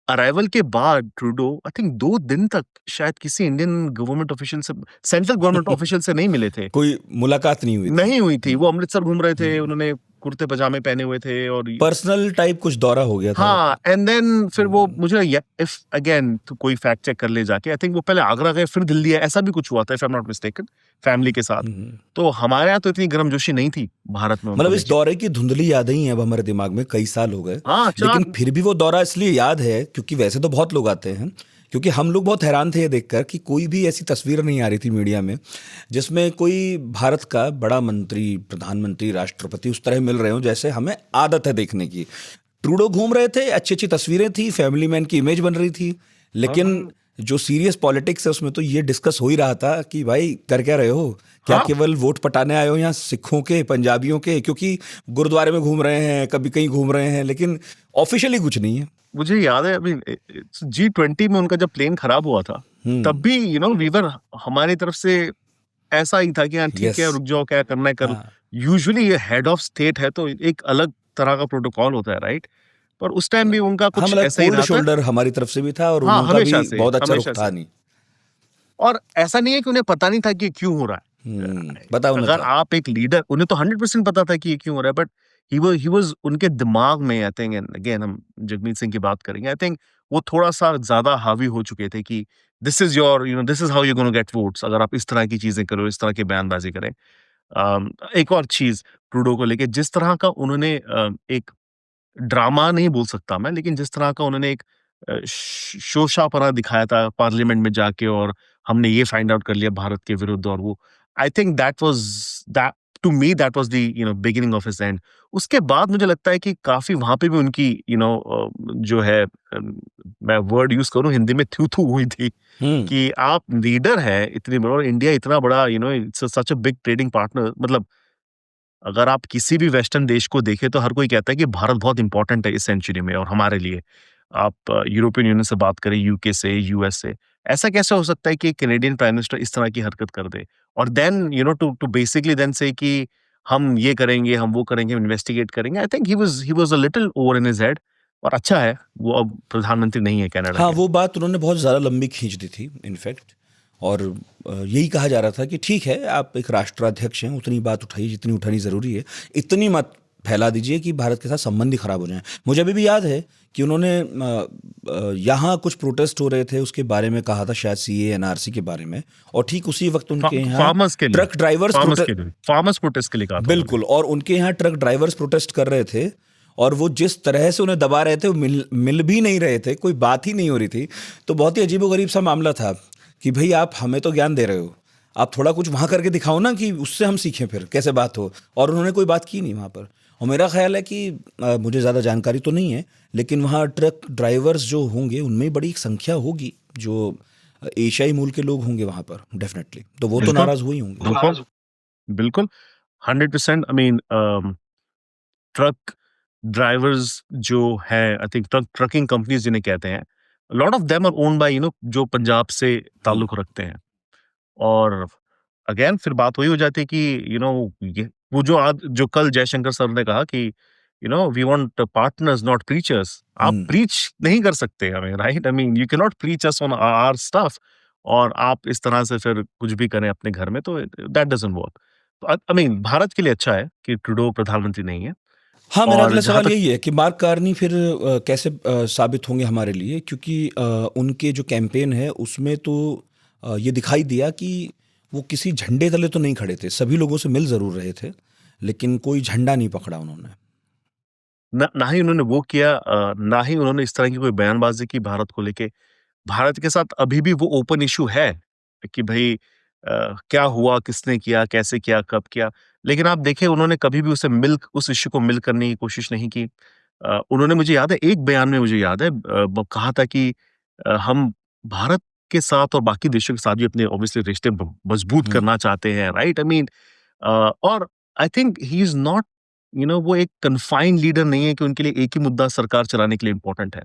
Speaker 2: अराइवल के बाद ट्रूडो आई थिंक 2 दिन तक शायद किसी इंडियन गवर्नमेंट ऑफिशियल से, सेंट्रल गवर्नमेंट ऑफिशियल से नहीं मिले थे।
Speaker 1: कोई मुलाकात नहीं हुई थी।
Speaker 2: नहीं हुई थी।
Speaker 1: हुँ,
Speaker 2: वो अमृतसर घूम रहे थे,
Speaker 1: हुँ।
Speaker 2: उन्होंने कुर्ते पजामे पहने हुए थे, और
Speaker 1: पर्सनल टाइप कुछ दौरा हो गया था।
Speaker 2: हाँ, एंड देन फिर वो
Speaker 1: हुँ,
Speaker 2: मुझे इफ अगेन तो कोई फैक्ट चेक कर ले जाके, आई थिंक वो पहले आगरा गए फिर दिल्ली आए, ऐसा भी कुछ हुआ था if I am not mistaken, family के साथ।
Speaker 1: हुँ।
Speaker 2: तो हमारे यहाँ तो इतनी गर्मजोशी नहीं थी भारत में उनको
Speaker 1: मतलब इस
Speaker 2: लेके।
Speaker 1: दौरे की धुंधली यादें ही हैं अब हमारे दिमाग में, कई साल हो गए।
Speaker 2: हाँ,
Speaker 1: लेकिन
Speaker 2: 4
Speaker 1: फिर भी वो दौरा इसलिए याद है क्योंकि वैसे तो बहुत लोग आते हैं, क्योंकि हम लोग बहुत हैरान थे ये देखकर कि कोई भी ऐसी तस्वीर नहीं आ रही थी मीडिया में, जिसमें कोई भारत का बड़ा मंत्री, प्रधानमंत्री, राष्ट्रपति उस तरह मिल रहे हों जैसे हमें आदत है देखने की। ट्रूडो घूम रहे थे, अच्छी-अच्छी तस्वीरें थी, फैमिली मैन की इमेज बन रही थी,
Speaker 2: हाँ,
Speaker 1: लेकिन
Speaker 2: हाँ,
Speaker 1: जो सीरियस पॉलिटिक्स है उसमें तो ये डिस्कस हो ही रहा था कि भाई कर क्या रहे हो? क्या
Speaker 2: हाँ,
Speaker 1: केवल वोट पटाने आए हो यहाँ सिखों के, पंजाबियों के? क्योंकि गुरुद्वारे में घूम रहे हैं, कभी कहीं घूम रहे हैं, लेकिन ऑफिशियली कुछ नहीं है।
Speaker 2: मुझे याद है अभी G20 में उनका जब प्लेन खराब हुआ था, तब
Speaker 1: हुँ,
Speaker 2: भी वी वर हमारी तरफ से ऐसा ही था कि हाँ ठीक
Speaker 1: यस।
Speaker 2: है, रुक जाओ, क्या करना है कर।
Speaker 1: हाँ,
Speaker 2: यूजुअली ये हेड ऑफ स्टेट है तो एक अलग तरह का प्रोटोकॉल होता है, राइट? पर उस टाइम भी उनका
Speaker 1: हाँ,
Speaker 2: कुछ
Speaker 1: मतलब
Speaker 2: ऐसा ही
Speaker 1: कोल्ड
Speaker 2: रहा था।
Speaker 1: शोल्डर हमारी तरफ से भी था और
Speaker 2: हाँ,
Speaker 1: उनका भी बहुत अच्छा रुख
Speaker 2: हमेशा
Speaker 1: था
Speaker 2: से।
Speaker 1: नहीं।
Speaker 2: और ऐसा नहीं है कि उन्हें पता नहीं था कि ये क्यों हो रहा है।
Speaker 1: पता होना
Speaker 2: अगर
Speaker 1: था।
Speaker 2: आप एक लीडर, उन्हें तो 100% पता था कि ये क्यों हो रहा है, बट ही वाज़ उनके दिमाग में, आई थिंक, एंड अगेन हम जगमीत सिंह की बात करेंगे, आई थिंक वो थोड़ा-सा ज़्यादा हावी हो चुके थे कि this is how you gonna get votes, अगर आप इस तरह की चीज़ें करो, इस तरह की बयानबाज़ी करें। एक और चीज़ ट्रूडो को लेके जिस तरह का उन्होंने एक ड्रामा नहीं बोल सकता मैं, लेकिन जिस तरह का उन्होंने एक शोशापना दिखाया था पार्लियामेंट में जाके, और हमने ये फाइंड आउट कर लिया भारत के विरुद्ध, और वो I think that to me that was the beginning of his end. उसके बाद मुझे लगता है कि काफ़ी वहाँ पे भी उनकी जो है, मैं वर्ड यूज़ करूँ हिंदी में, थू-थू हुई थी
Speaker 1: हुँ,
Speaker 2: कि आप लीडर हैं इतनी बड़ा, और इंडिया इतना बड़ा, it's such a big trading partner, मतलब अगर आप किसी भी वेस्टर्न देश को देखें तो हर कोई कहता है कि भारत बहुत इंपॉर्टेंट है इस सेंचुरी में और हमारे लिए। आप यूरोपियन यूनियन से बात करें, यूके से, यूएस से, ऐसा कैसे हो सकता है कि एक कैनेडियन प्राइम मिनिस्टर इस तरह की हरकत कर दे? और then to to basically then say कि हम ये करेंगे, हम वो करेंगे, हम इन्वेस्टिगेट करेंगे। आई think he was a little over in his head, और अच्छा है, वो अब प्रधानमंत्री नहीं है कनाडा
Speaker 1: हाँ,
Speaker 2: के।
Speaker 1: वो बात उन्होंने बहुत ज़्यादा लंबी खींच दी थी इनफैक्ट, और यही कहा जा रहा था कि ठीक है, आप एक राष्ट्राध्यक्ष हैं, उतनी बात उठाइए जितनी उठानी ज़रूरी है, इतनी मत फैला दीजिए कि भारत के साथ संबंध ही खराब हो जाएँ। मुझे अभी भी याद है कि उन्होंने यहाँ कुछ प्रोटेस्ट हो रहे थे, उसके बारे में कहा था शायद सीएए, एनआरसी के बारे में, और ठीक उसी वक़्त
Speaker 2: फा
Speaker 1: उनके यहाँ
Speaker 2: फार्मर्स के लिए,
Speaker 1: ट्रक ड्राइवर्स
Speaker 2: फार्मर्स प्रोटेस्ट के लिए कहा था उन्होंने।
Speaker 1: बिल्कुल, और उनके यहाँ ट्रक ड्राइवर्स प्रोटेस्ट कर रहे थे, और वो जिस तरह से उन्हें दबा रहे थे, वो मिल भी नहीं रहे थे, कोई बात ही नहीं हो रही थी। तो बहुत ही अजीबो-गरीब सा मामला था कि भई आप हमें तो ज्ञान दे रहे हो, आप थोड़ा कुछ वहाँ करके दिखाओ ना कि उससे हम सीखें फिर कैसे बात हो, और उन्होंने कोई बात की नहीं वहाँ पर। और मेरा ख़्याल है कि मुझे ज़्यादा जानकारी तो नहीं है, लेकिन वहाँ ट्रक ड्राइवर्स जो होंगे, उनमें बड़ी एक संख्या होगी जो एशियाई मूल के लोग होंगे वहाँ पर डेफ़िनेटली, तो वो तो
Speaker 2: बिल्कुल,
Speaker 1: नाराज़ हुए ही होंगे।
Speaker 2: बिल्कुल, बिल्कुल, 100%। आई मीन ट्रक ड्राइवर्स जो है, आई थिंक ट्रकिंग कंपनीज जिन्हें कहते हैं, lot of them are owned by जो पंजाब से
Speaker 1: हुँ,
Speaker 2: ताल्लुक रखते हैं। और अगेन फिर बात वही हो जाती है कि ये वो जो आज जो कल जयशंकर सर ने कहा कि we want partners not preachers. आप
Speaker 1: हुँ।
Speaker 2: प्रीच नहीं कर सकते हमें, right? I mean you can not preach us on our stuff, और आप इस तरह से फिर कुछ भी करें अपने घर में, तो दैट डजंट वर्क। तो आई मीन भारत के लिए अच्छा है कि ट्रूडो प्रधानमंत्री नहीं है।
Speaker 1: हाँ, मेरा
Speaker 2: और
Speaker 1: अगला
Speaker 2: जहाँ
Speaker 1: सवाल
Speaker 2: तक
Speaker 1: यही है कि मार्क कार्नी फिर कैसे साबित होंगे हमारे लिए? क्योंकि उनके जो कैंपेन है उसमें तो ये दिखाई दिया कि वो किसी झंडे तले तो नहीं खड़े थे, सभी लोगों से मिल ज़रूर रहे थे। लेकिन कोई झंडा नहीं पकड़ा उन्होंने।
Speaker 2: ना ही उन्होंने वो किया, ना ही उन्होंने इस तरह की कोई बयानबाज़ी की भारत को लेके। भारत के साथ अभी भी वो ओपन इश्यू है कि भई क्या हुआ, किसने किया, कैसे किया, कब किया। लेकिन आप देखें उन्होंने कभी भी उस इश्यू को मिल करने की कोशिश नहीं की। उन्होंने मुझे याद है एक बयान में मुझे याद है ब कहा था कि हम भारत के साथ और बाकी देशों के साथ भी अपने ऑब्वियसली रिश्ते मजबूत
Speaker 1: हुँ,
Speaker 2: करना चाहते हैं, राइट? आई मीन और आई थिंक ही इज़ नॉट वो एक कन्फाइंड लीडर नहीं है कि उनके लिए एक ही मुद्दा सरकार चलाने के लिए इम्पोर्टेंट है।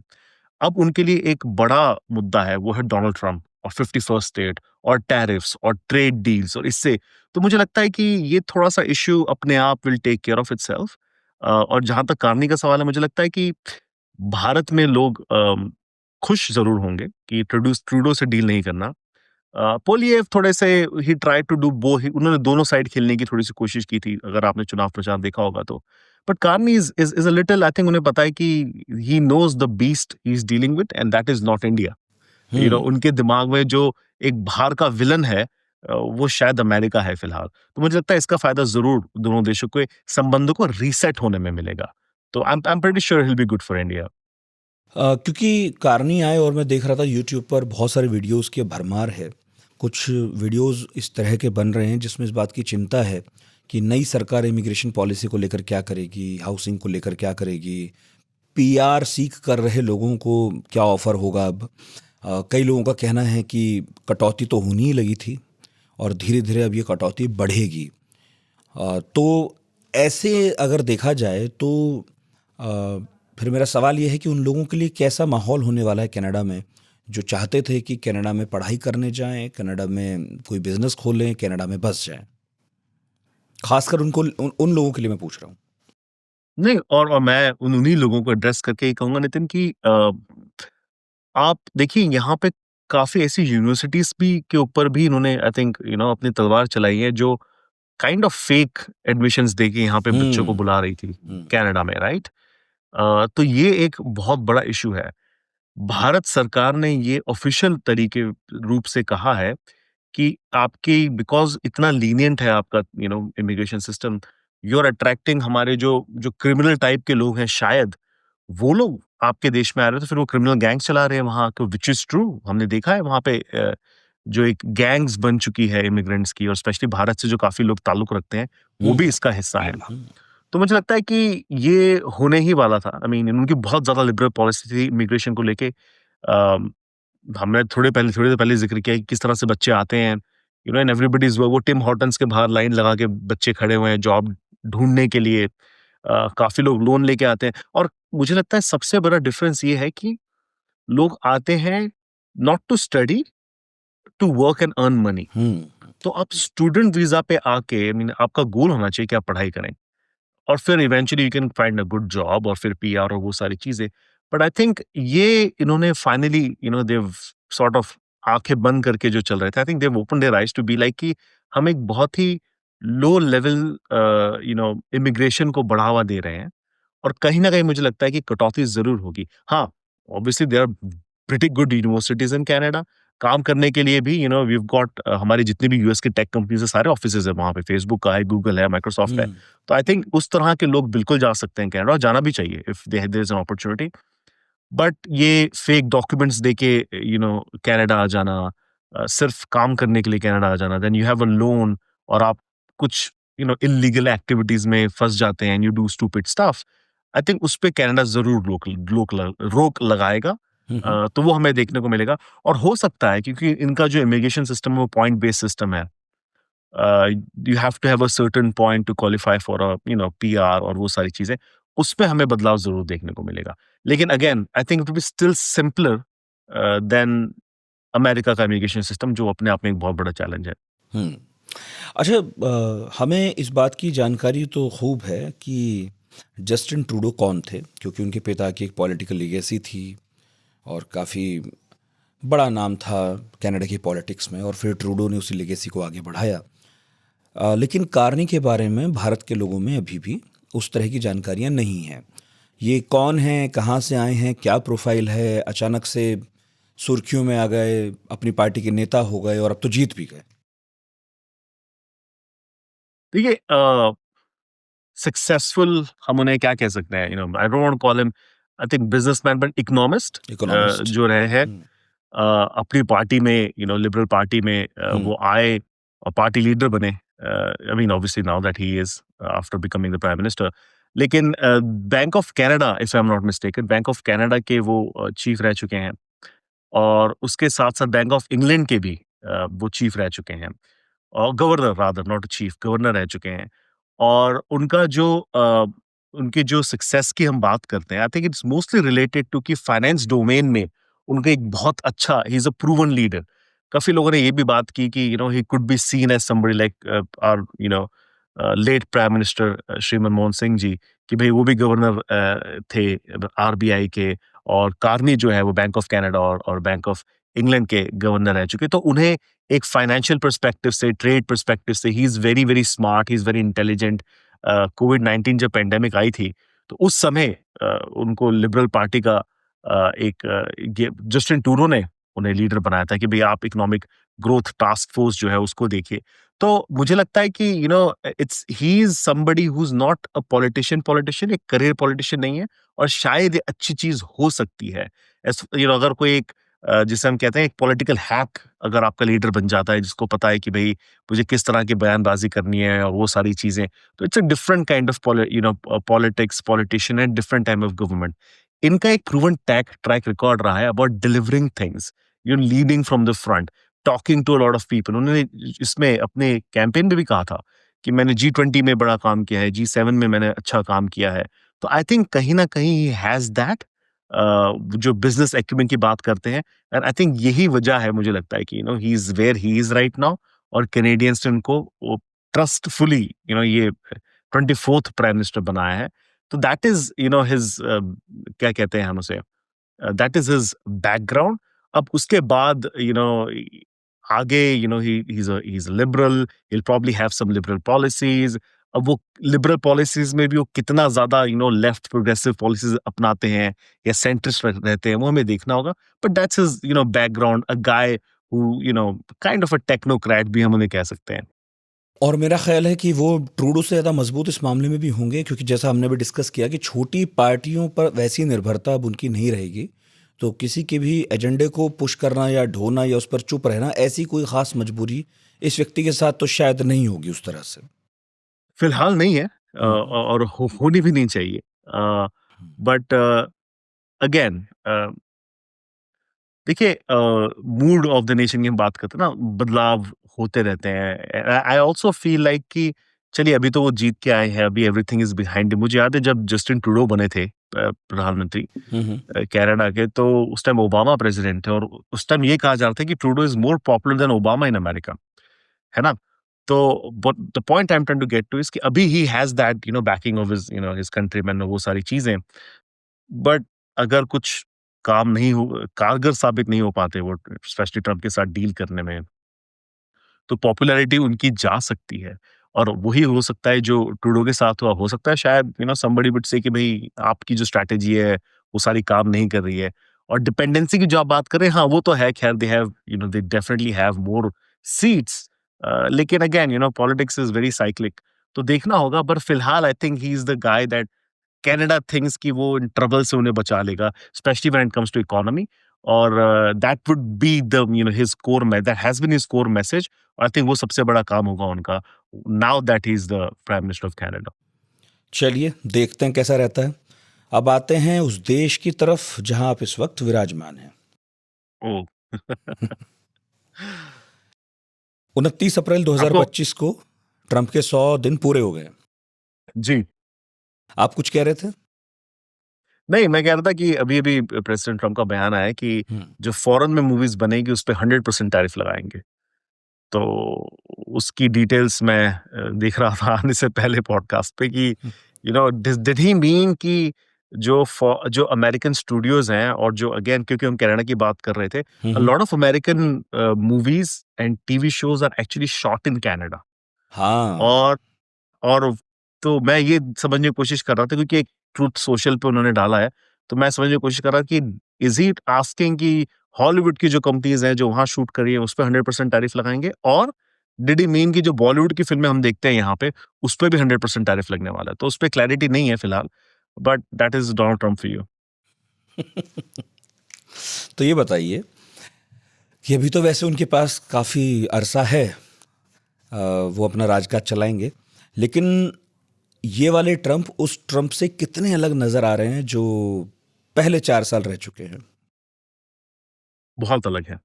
Speaker 2: अब उनके लिए एक बड़ा मुद्दा है, वो है डोनाल्ड ट्रम्प और 51st स्टेट और टैरिफ्स और ट्रेड डील्स और इससे तो मुझे लगता है कि ये थोड़ा-सा इश्यू अपने आप will take care of itself. और जहाँ तक कार्नी का सवाल है, मुझे लगता है कि भारत में लोग खुश ज़रूर होंगे कि ट्रूडो से डील नहीं करना। पोलिएव थोड़े से ही ट्राइड टू डू बो ही उन्होंने दोनों साइड खेलने की थोड़ी-सी कोशिश की थी, अगर आपने चुनाव प्रचार देखा होगा तो। But Carney is a little I think उन्हें पता है कि he knows the beast he is dealing with and that is not India.
Speaker 1: Hmm.
Speaker 2: उनके दिमाग में जो एक बाहर का विलन है वो शायद अमेरिका है फिलहाल। तो मुझे लगता है इसका फ़ायदा ज़रूर दोनों देशों के संबंधों को रीसेट होने में मिलेगा। तो I am pretty sure he will be good for India.
Speaker 1: क्योंकि कार्नी आए और मैं देख रहा था यूट्यूब पर बहुत सारे वीडियोस की भरमार है। कुछ वीडियोस इस तरह के बन रहे हैं जिसमें इस बात की चिंता है कि नई सरकार इमिग्रेशन पॉलिसी को लेकर क्या करेगी, हाउसिंग को लेकर क्या करेगी, पीआर सीख कर रहे लोगों को क्या ऑफ़र होगा अब। कई लोगों का कहना है कि कटौती तो होनी ही लगी थी और धीरे-धीरे अब ये कटौती बढ़ेगी। तो ऐसे अगर देखा जाए तो अ, फिर मेरा सवाल ये है कि उन लोगों के लिए कैसा माहौल होने वाला है कनाडा में, जो चाहते थे कि कनाडा में पढ़ाई करने जाएँ, कनाडा में कोई बिज़नेस खोलें, कनाडा में बस जाएँ। ख़ासकर उन लोगों के लिए मैं पूछ रहा हूँ।
Speaker 2: नहीं और मैं उन्हीं लोगों को एड्रेस करके ये कहूँगा नितिन कि आप देखिए यहाँ पे काफ़ी ऐसी यूनिवर्सिटीज़ भी के ऊपर भी इन्होंने आई थिंक अपनी तलवार चलाई है जो काइंड ऑफ फेक एडमिशंस देके यहाँ पे बच्चों को
Speaker 1: हुँ,
Speaker 2: बुला रही थी,
Speaker 1: हुँ,
Speaker 2: कनाडा में, राइट? तो ये एक बहुत बड़ा इश्यू है। भारत सरकार ने ये ऑफ़िशियल तरीके रूप से कहा है कि आपकी बिकॉज़ इतना लीनिएंट है आपका immigration system, you are attracting हमारे जो जो क्रिमिनल टाइप के लोग हैं शायद, वो लोग आपके देश में आ रहे हैं तो फिर वो क्रिमिनल गैंग्स चला रहे हैं वहाँ तो व्हिच इज़ ट्रू हमने देखा है वहाँ पे जो एक गैंग्स बन चुकी है इमिग्रेंट्स की और स्पेशली भारत से जो काफ़ी लोग ताल्लुक रखते हैं, वो
Speaker 1: हुँ,
Speaker 2: भी इसका हिस्सा है।
Speaker 1: हुँ,
Speaker 2: तो मुझे लगता है कि ये होने ही वाला था। आई मीन उनकी बहुत ज़्यादा लिबरल पॉलिसी थी इमिग्रेशन को लेके। हमने थोड़ी देर पहले ज़िक्र किया कि किस तरह से बच्चे आते हैं, एंड एवरीबॉडी इज़ वो टिम हॉर्टन्स के बाहर लाइन लगा के बच्चे खड़े हुए हैं जॉब ढूँढने के लिए। काफ़ी लोग लोन लेके आते हैं और मुझे लगता है सबसे बड़ा डिफरेंस ये है कि लोग आते हैं not to study, to work and earn money.
Speaker 1: Hmm,
Speaker 2: तो आप स्टूडेंट वीज़ा पे आके आई मीन आपका गोल होना चाहिए कि आप पढ़ाई करें। और फिर eventually you can find a good job और फिर पीआर और वो सारी चीज़ें। बट आई थिंक ये इन्होंने फाइनली देव सॉर्ट ऑफ आँखें बंद करके जो चल रहे थे, I think they opened their eyes to be like कि हम एक बहुत ही लो लेवल इमिग्रेशन को बढ़ावा दे रहे हैं और कहीं न कहीं मुझे लगता है कि कटौती ज़रूर होगी। हाँ, obviously there are pretty good universities in Canada. काम करने के लिए भी वी हैव गॉट हमारी जितनी भी यूएस की टेक कंपनीज़ है, सारे ऑफिसेज़ हैं वहाँ पे, फेसबुक का है, गूगल है, माइक्रोसॉफ्ट है।
Speaker 1: हुँ,
Speaker 2: तो आई थिंक उस तरह के लोग बिल्कुल जा सकते हैं कनाडा और जाना भी चाहिए if there is an opportunity. But ये फेक डॉक्यूमेंट्स देके कनाडा आ जाना, सिर्फ काम करने के लिए कनाडा आ जाना, then you have a loan और आप कुछ इल्लीगल एक्टिविटीज़ में फँस जाते हैं and you do stupid stuff. I think उस पे कनाडा ज़रूर रोक लगाएगा।
Speaker 1: हुँ, हुँ,
Speaker 2: तो वो हमें देखने को मिलेगा और हो सकता है क्योंकि इनका जो इमिग्रेशन सिस्टम है वो पॉइंट बेस्ड सिस्टम है। You have to have a certain point to qualify for a PR और वो सारी चीज़ें, उसमें हमें बदलाव ज़रूर देखने को मिलेगा। लेकिन again I think it will be still simpler than America का इमिग्रेशन सिस्टम जो अपने आप में एक बहुत बड़ा चैलेंज है।
Speaker 1: हुँ। अच्छा, हमें इस बात की जानकारी तो खूब है कि जस्टिन ट्रूडो कौन थे, क्योंकि उनके पिता की एक पॉलिटिकल लीगेसी थी और काफ़ी बड़ा नाम था कनाडा की पॉलिटिक्स में, और फिर ट्रूडो ने उसी लेगेसी को आगे बढ़ाया। लेकिन कार्नी के बारे में भारत के लोगों में अभी भी उस तरह की जानकारियाँ नहीं हैं। ये कौन हैं, कहाँ से आए हैं, क्या प्रोफाइल है, अचानक से सुर्खियों में आ गए, अपनी पार्टी के नेता हो गए और अब तो जीत भी गए।
Speaker 2: देखिए सक्सेसफुल, हम उन्हें क्या कह सकते हैं, I don't want call him, I think businessman, but economist
Speaker 1: economist.
Speaker 2: जो रहे हैं। अपनी पार्टी में, लिबरल पार्टी में वो आए और पार्टी लीडर बने। I mean obviously now that he is after becoming the prime minister. लेकिन bank of Canada, if I am not mistaken, bank of Canada के वो चीफ रह चुके हैं, और उसके साथ साथ बैंक ऑफ इंग्लैंड के भी वो चीफ रह चुके हैं, और governor, rather not chief, governor रह चुके हैं। और उनके जो सक्सेस की हम बात करते हैं, I think it's mostly related to कि फाइनेंस डोमेन में उनका एक बहुत अच्छा, he is a proven leader. काफी लोगों ने ये भी बात की कि he could be seen as somebody like our late prime minister Shri Manmohan Singh ji, कि भाई वो भी गवर्नर थे आरबीआई के, और कार्नी जो है वो बैंक ऑफ कनाडा और बैंक ऑफ इंग्लैंड के गवर्नर रह चुके। तो उन्हें एक फाइनेंशियल पर्सपेक्टिव से, ट्रेड पर्सपेक्टिव से, he is very very smart, he is very intelligent. कोविड-19 जब पेंडेमिक आई थी, तो उस समय उनको लिबरल पार्टी का जस्टिन ट्रूडो ने उन्हें लीडर बनाया था कि भाई आप इकोनॉमिक ग्रोथ टास्क फोर्स जो है उसको देखिए। तो मुझे लगता है कि it's he is somebody who is not a politician, एक करियर पॉलिटिशियन नहीं है, और शायद ये अच्छी चीज हो सकती है। अगर कोई एक जिसे हम कहते हैं एक पॉलिटिकल हैक, अगर आपका लीडर बन जाता है जिसको पता है कि भाई मुझे किस तरह की बयानबाजी करनी है और वो सारी चीजें, तो it's a different kind of politics, politician and different type of government. इनका एक प्रूवन ट्रैक रिकॉर्ड रहा है about delivering things, leading from the front, talking to a lot of people. उन्होंने इसमें अपने कैंपेन में भी कहा था कि मैंने G20 में बड़ा काम किया है, G7 में मैंने अच्छा काम किया है। तो आई थिंक कहीं ना कहीं ही हैज दैट, जो बिजनेस एक्यूमेंट की बात करते हैं, एंड आई थिंक यही वजह है, मुझे लगता है कि he is where he is right now, और कैनेडियंस ने उनको ट्रस्टफुली ये 24th प्राइम मिनिस्टर बनाया है। तो दैट इज हिज, क्या कहते हैं हम उसे, दैट इज हिज बैकग्राउंड। अब उसके बाद आगे he is liberal, he will probably have some liberal policies. अब वो लिबरल पॉलिसीज में भी वो कितना ज्यादा लेफ्ट प्रोग्रेसिव पॉलिसीज अपनाते हैं या सेंट्रिस्ट रहते हैं, वो हमें देखना होगा। But that's his background, a guy who kind of a technocrat भी हम उन्हें कह सकते हैं।
Speaker 1: और मेरा ख्याल है कि वो ट्रूडो से ज़्यादा मजबूत इस मामले में भी होंगे, क्योंकि जैसा हमने भी डिस्कस किया कि छोटी पार्टियों पर वैसी निर्भरता अब उनकी नहीं रहेगी। तो किसी के भी एजेंडे को पुश करना या ढोना या उस पर चुप रहना, ऐसी कोई ख़ास मजबूरी इस व्यक्ति के साथ तो शायद नहीं होगी उस तरह से।
Speaker 2: फिलहाल नहीं है,
Speaker 1: हम्म,
Speaker 2: और होनी भी नहीं चाहिए। बट अगेन देखिए, मूड ऑफ द नेशन की हम बात करते हैं ना, बदलाव होते रहते हैं। आई ऑल्सो फील लाइक कि चलिए अभी तो वो जीत के आए हैं, अभी एवरीथिंग इज बिहाइंड। मुझे याद है जब जस्टिन ट्रूडो बने थे प्रधानमंत्री
Speaker 1: हम्म,
Speaker 2: कनाडा के, तो उस टाइम ओबामा प्रेसिडेंट थे, और उस टाइम ये कहा जा रहा था कि Trudeau is more popular than Obama in America, है ना? तो the point I am trying to get to is कि अभी he has that backing of his his countryman, वो सारी चीजें। बट अगर कुछ काम नहीं हो, कारगर साबित नहीं हो पाते वो, स्पेशली ट्रम्प के साथ डील करने में, तो पॉपुलैरिटी उनकी जा सकती है। और वही हो सकता है जो ट्रूडो के साथ हुआ। हो सकता है शायद समबडी वुड से कि भाई आपकी जो स्ट्रैटेजी है वो सारी काम नहीं कर रही है। और डिपेंडेंसी की जो आप बात कर रहे हैं, हाँ वो तो है, खैर they have they definitely have more seats. लेकिन again politics is very cyclic, तो देखना होगा। पर फिलहाल I think he is the guy that Canada thinks कि वो इन ट्रबल से उन्हें बचा लेगा, specially when it comes to economy. और that would be the his core, that has been his core message. I think वो सबसे बड़ा काम होगा उनका, now that he is the prime minister of Canada.
Speaker 1: चलिए देखते हैं कैसा रहता है। अब आते हैं उस देश की तरफ जहां आप इस वक्त विराजमान हैं।
Speaker 2: ओ
Speaker 1: 29 अप्रैल
Speaker 2: आपको
Speaker 1: 2025 को ट्रंप के 100 दिन पूरे हो गए।
Speaker 2: जी,
Speaker 1: आप कुछ कह रहे थे?
Speaker 2: नहीं मैं कह रहा था कि अभी अभी प्रेसिडेंट ट्रम्प का बयान आया है कि
Speaker 1: हम्म,
Speaker 2: जो फॉरेन में मूवीज बनेगी उस पर 100% टैरिफ लगाएंगे। तो उसकी डिटेल्स मैं देख रहा था आने से पहले पॉडकास्ट पे कि डिड ही मीन कि जो अमेरिकन स्टूडियोज हैं, और जो अगेन क्योंकि हम कनाडा की बात कर रहे थे, uh
Speaker 1: hmm,
Speaker 2: lot of American movies and TV shows are actually shot in Canada.
Speaker 1: हाँ।
Speaker 2: और तो मैं ये समझने की कोशिश कर रहा था क्योंकि एक ट्रुथ सोशल पे उन्होंने डाला है, तो मैं समझने की कोशिश कर रहा कि इज ही आस्किंग कि हॉलीवुड की जो कंपनीज हैं जो वहां शूट कर रही है उस पर 100% टैरिफ लगाएंगे, और डिड ही मीन कि जो बॉलीवुड की फिल्में हम देखते हैं यहाँ पे, उस पे भी 100% टैरिफ लगने वाला है? तो उस पे क्लैरिटी नहीं है फिलहाल, but that is Donald Trump for you.
Speaker 1: तो ये बताइए कि अभी तो वैसे उनके पास काफ़ी अरसा है, वो अपना राजकाज चलाएंगे, लेकिन ये वाले ट्रम्प उस ट्रम्प से कितने अलग नज़र आ रहे हैं जो पहले 4 साल रह चुके हैं?
Speaker 2: बहुत अलग है।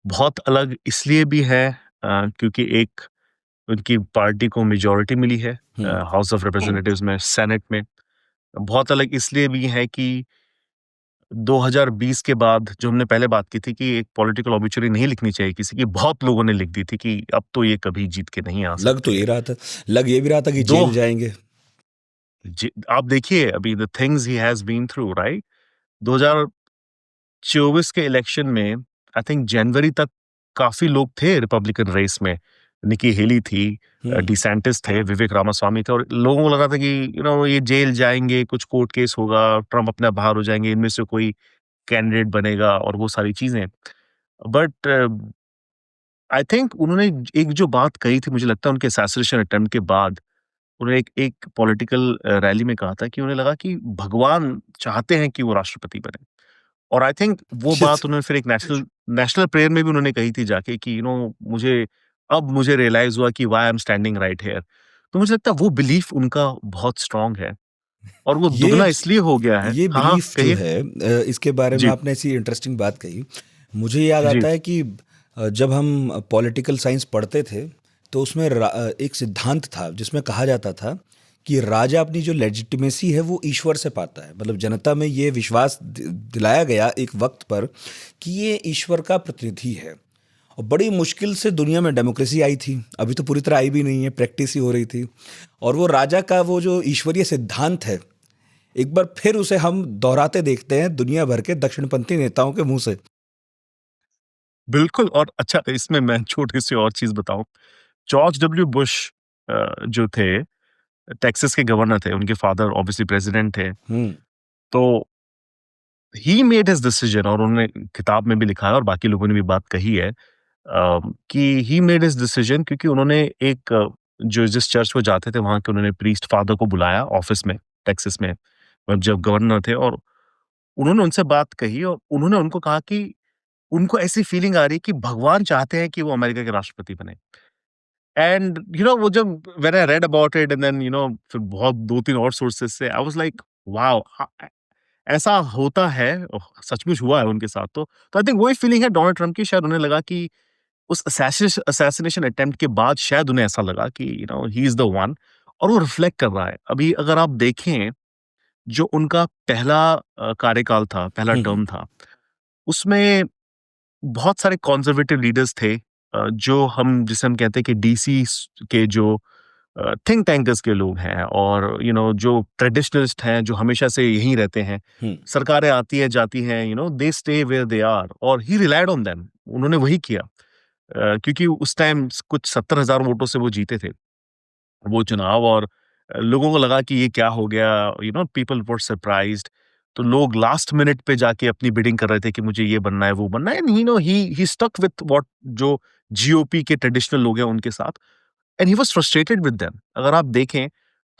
Speaker 2: बहुत अलग इसलिए भी है क्योंकि एक उनकी पार्टी को मेजॉरिटी मिली है
Speaker 1: हम्म।
Speaker 2: हाउस ऑफ रिप्रेजेंटेटिव्स में, सेनेट में। बहुत अलग इसलिए भी है कि 2020 के बाद जो हमने पहले बात की थी कि एक पॉलिटिकल ऑबिचुरी नहीं लिखनी चाहिए किसी की, बहुत लोगों ने लिख दी थी कि अब तो ये कभी जीत के नहीं आ
Speaker 1: लग तो
Speaker 2: सकते।
Speaker 1: ये रहा था, लग ये भी रहा था कि
Speaker 2: दो
Speaker 1: जेल जाएंगे।
Speaker 2: आप देखिए अभी the things he has been through, right? 2024 के इलेक्शन में आई थिंक जनवरी तक काफी लोग थे रिपब्लिकन रेस में। निकी हेली थी,
Speaker 1: हम्म।
Speaker 2: डिसैंटिस थे, विवेक रामास्वामी थे, और लोगों को लगा था कि ये जेल जाएंगे, कुछ कोर्ट केस होगा, ट्रम्प अपने आप बाहर हो जाएंगे, इनमें से कोई कैंडिडेट बनेगा और वो सारी चीजें। बट आई थिंक उन्होंने एक जो बात कही थी, मुझे लगता है उनके असैसिनेशन अटेम्प्ट के बाद, उन्होंने एक एक पॉलिटिकल रैली में कहा था कि उन्हें लगा कि भगवान चाहते हैं कि वो राष्ट्रपति बने। और आई थिंक वो बात उन्होंने फिर एक नेशनल नेशनल प्रेयर में भी उन्होंने कही थी जाके कि मुझे अब मुझे रियलाइज हुआ कि why I am standing right here. तो मुझे लगता है वो बिलीफ उनका बहुत स्ट्रांग है, और वो
Speaker 1: ये
Speaker 2: दुगना इसलिए हो गया है।
Speaker 1: ये
Speaker 2: हाँ, हाँ,
Speaker 1: बिलीफ जो
Speaker 2: कहिए।
Speaker 1: है, इसके बारे में
Speaker 2: जी,
Speaker 1: आपने ऐसी इंटरेस्टिंग बात कही, मुझे याद
Speaker 2: जी।
Speaker 1: आता है कि जब हम पॉलिटिकल साइंस पढ़ते थे तो उसमें एक सिद्धांत था जिसमें कहा जाता था कि राजा अपनी जो लेजिटिमेसी है वो ईश्वर से पाता है। मतलब जनता में ये विश्वास दिलाया गया एक वक्त पर कि ये ईश्वर का प्रतिनिधि है। और बड़ी मुश्किल से दुनिया में डेमोक्रेसी आई थी, अभी तो पूरी तरह आई भी नहीं है, प्रैक्टिस ही हो रही थी। और वो राजा का वो जो ईश्वरीय सिद्धांत है, एक बार फिर उसे हम दोहराते देखते हैं दुनिया भर के दक्षिणपंथी नेताओं के मुंह से।
Speaker 2: बिल्कुल। और अच्छा, इसमें मैं छोटी सी और चीज बताऊं। जॉर्ज डब्ल्यू बुश जो थे, टेक्सास के गवर्नर थे, उनके फादर ऑब्वियसली प्रेसिडेंट थे।
Speaker 1: हम्म।
Speaker 2: तो ही मेड हिज डिसीजन, और उन्होंने किताब में भी लिखा है और बाकी लोगों ने भी बात कही है कि ही मेड हिज डिसीजन क्योंकि उन्होंने एक जो जिस चर्च में जाते थे वहां के उन्होंने प्रीस्ट फादर को बुलाया ऑफिस में, टेक्सास में, जब गवर्नर थे, और उन्होंने उनसे बात कही और उन्होंने उनको कहा कि उनको ऐसी फीलिंग आ रही है कि भगवान चाहते हैं कि वो अमेरिका के राष्ट्रपति बने। एंड वो जब when I read about it and then फिर बहुत 2-3 और सोर्सेस से, आई वाज लाइक वाओ, ऐसा होता है। सचमुच हुआ है उनके साथ। तो आई थिंक वही फीलिंग है डोनाल्ड ट्रम्प की। शायद उन्हें लगा कि उस असैसिनेशन अटेम्प्ट के बाद शायद उन्हें ऐसा लगा कि ही इज द वन, और वो रिफ्लेक्ट कर रहा है। अभी अगर आप देखें जो उनका पहला कार्यकाल था, पहला
Speaker 1: हम्म।
Speaker 2: टर्म था, उसमें बहुत सारे कंजर्वेटिव लीडर्स थे, जो हम कहते हैं कि डीसी के जो थिंक टैंकर्स के लोग हैं, और जो ट्रेडिशनलिस्ट हैं, जो हमेशा से यहीं रहते हैं।
Speaker 1: हम्म।
Speaker 2: सरकारें आती हैं जाती हैं, they stay where they are, और ही रिलायड ऑन देम। उन्होंने वही किया, क्योंकि उस टाइम कुछ 70,000 वोटों से वो जीते थे वो चुनाव, और लोगों को लगा कि ये क्या हो गया, पीपल वर सरप्राइज्ड। तो लोग लास्ट मिनट पे जाके अपनी बिडिंग कर रहे थे कि मुझे ये बनना है, वो बनना है, and he stuck with what जो जीओपी के ट्रेडिशनल लोग हैं उनके साथ, and he was frustrated with them. अगर आप देखें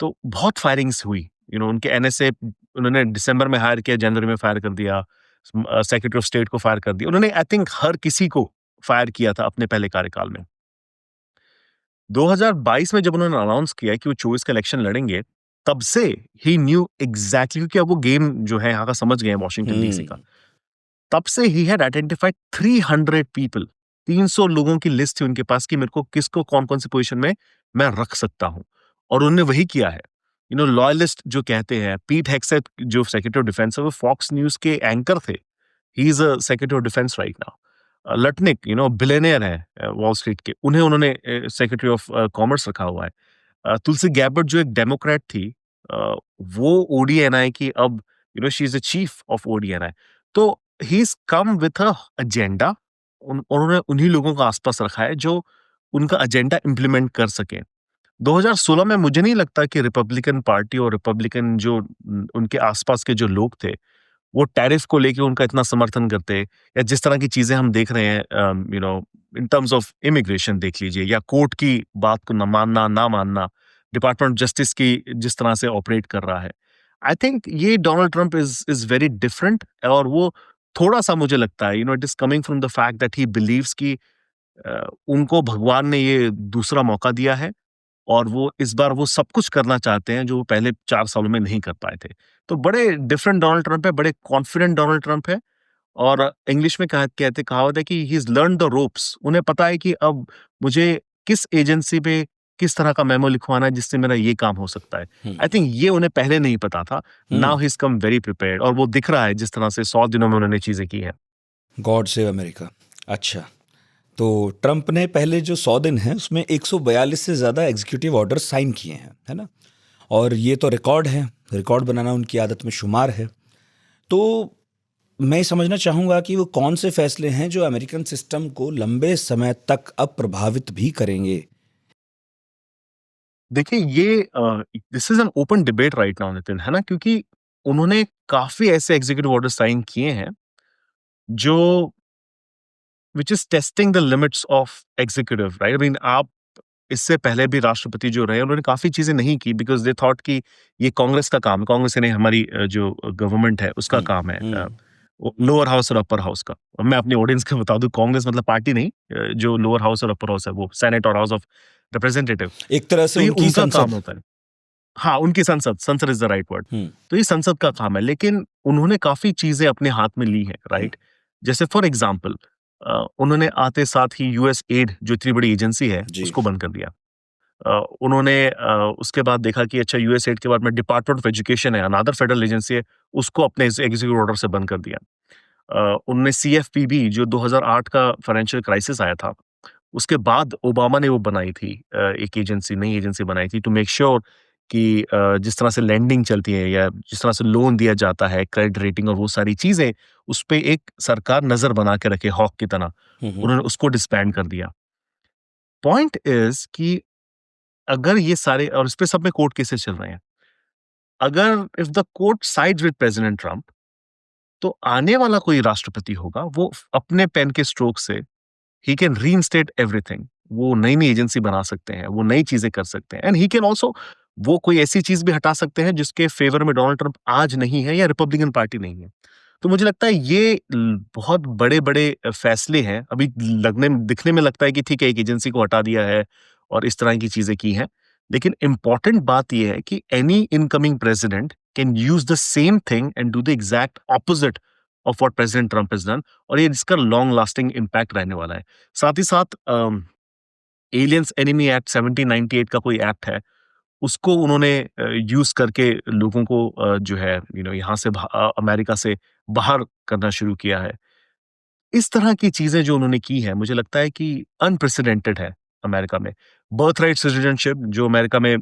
Speaker 2: तो बहुत फायरिंग्स हुई, उनके एनएसए उन्होंने दिसंबर में हायर किया, जनवरी में फायर कर दिया, सेक्रेटरी ऑफ स्टेट को फायर कर दिया, उन्होंने आई थिंक हर किसी को फायर किया था अपने पहले कार्यकाल में। 2022 में जब उन्होंने अनाउंस किया कि वो 24 का इलेक्शन लड़ेंगे, तब से ही न्यू एग्जैक्टली, क्योंकि अब वो गेम जो है यहाँ का समझ गए हैं वॉशिंगटन डीसी का।
Speaker 1: हम्म।
Speaker 2: तब से ही हैड आइडेंटिफाइड 300 पीपल, 300 लोगों की लिस्ट थी उनके पास कि मेरे को किसको कौन-कौन सी पोजीशन में मैं रख सकता हूँ, और उन्होंने वही किया है। लॉयलिस्ट जो कहते हैं, पीट हेग्सेट जो सेक्रेटरी ऑफ डिफेंस है, वो फॉक्स न्यूज़ के एंकर थे। He is a secretary of defence right now. Lutnick billionaire हैं वॉल स्ट्रीट के, उन्हें उन्होंने सेक्रेटरी ऑफ कॉमर्स रखा हुआ है। तुलसी गैbbard जो एक डेमोक्रेट थी, अ, वो ओडीएनआई की अब she is the chief of ODNI. तो he is come with a agenda, उन्होंने उन्हीं लोगों को आस-पास रखा है जो उनका एजेंडा इम्प्लीमेंट कर सकें। 2016 में मुझे नहीं लगता कि रिपब्लिकन पार्टी और रिपब्लिकन जो उनके आस-पास के जो लोग थे, वो टैरिफ को लेके उनका इतना समर्थन करते, या जिस तरह की चीजें हम देख रहे हैं, इन टर्म्स ऑफ इमिग्रेशन देख लीजिए, या कोर्ट की बात को न मानना ना मानना, डिपार्टमेंट ऑफ जस्टिस की जिस तरह से ऑपरेट कर रहा है, आई थिंक ये Donald Trump is very different. और वो थोड़ा सा मुझे लगता है, it is coming from the fact that he believes कि उनको भगवान ने ये दूसरा मौका दिया है, और वो इस बार वो सब कुछ करना चाहते हैं जो वो पहले 4 सालों में नहीं कर पाए थे। तो बड़े डिफरेंट डोनाल्ड ट्रंप है, बड़े कॉन्फिडेंट डोनाल्ड ट्रंप है, और इंग्लिश में कहावत है कि he is learned the ropes. उन्हें पता है कि अब मुझे किस एजेंसी पे किस तरह का मेमो लिखवाना है जिससे मेरा ये काम हो सकता है। आई थिंक ये उन्हें पहले नहीं पता था। Now he is come very prepared, और वो दिख रहा है जिस तरह से 100 दिनों में उन्होंने चीज़ें की हैं।
Speaker 1: God save America. अच्छा, तो ट्रंप ने पहले जो 100 दिन हैं उसमें 142 से ज़्यादा एग्जीक्यूटिव ऑर्डर साइन किए हैं, है ना? और ये तो रिकॉर्ड है, रिकॉर्ड बनाना उनकी आदत में शुमार है। तो मैं समझना चाहूँगा कि वो कौन से फैसले हैं जो अमेरिकन सिस्टम को लंबे समय तक अप्रभावित भी करेंगे।
Speaker 2: देखिए, ये this is an open debate right now Nitin, है ना? क्योंकि उन्होंने काफ़ी ऐसे एग्जीक्यूटिव ऑर्डर साइन किए हैं जो which is testing the limits of executive, right? I mean, आप इससे पहले भी राष्ट्रपति जो रहे, उन्होंने काफ़ी चीज़ें नहीं की, बिकॉज़ दे थॉट कि ये कांग्रेस का काम है, कांग्रेस यानी हमारी जो गवर्नमेंट है उसका
Speaker 1: हुँ,
Speaker 2: काम है,
Speaker 1: हुँ,
Speaker 2: लोअर हाउस और अपर हाउस का। और मैं अपनी ऑडियंस को बता दूँ, कांग्रेस मतलब पार्टी नहीं, जो लोअर हाउस और अपर हाउस है, वो सेनेट और हाउस ऑफ रिप्रेजेंटेटिव।
Speaker 1: एक तरह से
Speaker 2: तो ये
Speaker 1: उनकी
Speaker 2: उनका काम
Speaker 1: संसद।
Speaker 2: होता है। हाँ, उनकी संसद, संसद इज़ द राइट वर्ड।
Speaker 1: हुँ,
Speaker 2: तो ये संसद का काम है, लेकिन उन्होंने काफ़ी चीज़ें अपने हाथ में ली हैं,
Speaker 1: हुँ,
Speaker 2: राइट? जैसे फॉर एग्ज़ाम्पल, उन्होंने आते साथ ही यूएस एड जो इतनी बड़ी एजेंसी है,
Speaker 1: जी,
Speaker 2: उसको बंद कर दिया। उन्होंने उसके बाद देखा कि अच्छा, यूएसएड के बाद में डिपार्टमेंट ऑफ एजुकेशन है, अनदर फेडरल एजेंसी है, उसको अपने एग्जीक्यूटिव ऑर्डर से बंद कर दिया। उन्होंने सीएफपीबी जो 2008 का फाइनेंशियल क्राइसिस आया था, उसके बाद ओबामा ने वो बनाई थी, एक एजेंसी, नई एजेंसी बनाई थी टू मेक श्योर कि जिस तरह से लेंडिंग चलती है या जिस तरह से लोन दिया जाता है, क्रेडिट रेटिंग और वो सारी चीज़ें, उस पे एक सरकार नज़र बना के रखे हॉक की तरह।
Speaker 1: हुँ, हुँ,
Speaker 2: उन्होंने उसको डिसबैंड कर दिया। पॉइंट इज़ कि अगर ये सारे, और इस पे सब में कोर्ट केसेस चल रहे हैं। अगर if the court sides with president Trump, तो आने वाला कोई राष्ट्रपति होगा, वो अपने पेन के स्ट्रोक से ही कैन रीइंस्टेट एवरीथिंग। वो नई-नई एजेंसी बना सकते हैं, वो नई चीज़ें कर सकते हैं, एंड ही कैन आल्सो, वो कोई ऐसी चीज़ भी हटा सकते हैं जिसके फेवर में डोनाल्ड ट्रम्प आज नहीं है या रिपब्लिकन पार्टी नहीं है। तो मुझे लगता है ये बहुत बड़े-बड़े फैसले हैं। अभी लगने दिखने में लगता है कि ठीक है, एक एजेंसी को हटा दिया है और इस तरह की चीज़ें की हैं। लेकिन इम्पोर्टेंट बात ये है कि any incoming president can use the same thing and do the exact opposite of what president Trump has done, और ये इसका लॉन्ग लास्टिंग इम्पैक्ट रहने वाला है। साथ ही साथ एलियंस एनिमी एक्ट 1798 का कोई एक्ट है, उसको उन्होंने यूज़ करके लोगों को जो है यहाँ से अमेरिका से बाहर करना शुरू किया है। इस तरह की चीज़ें जो उन्होंने की हैं, मुझे लगता है कि अनप्रेसिडेंटेड है अमेरिका में। बर्थ राइट सिटीज़नशिप जो अमेरिका में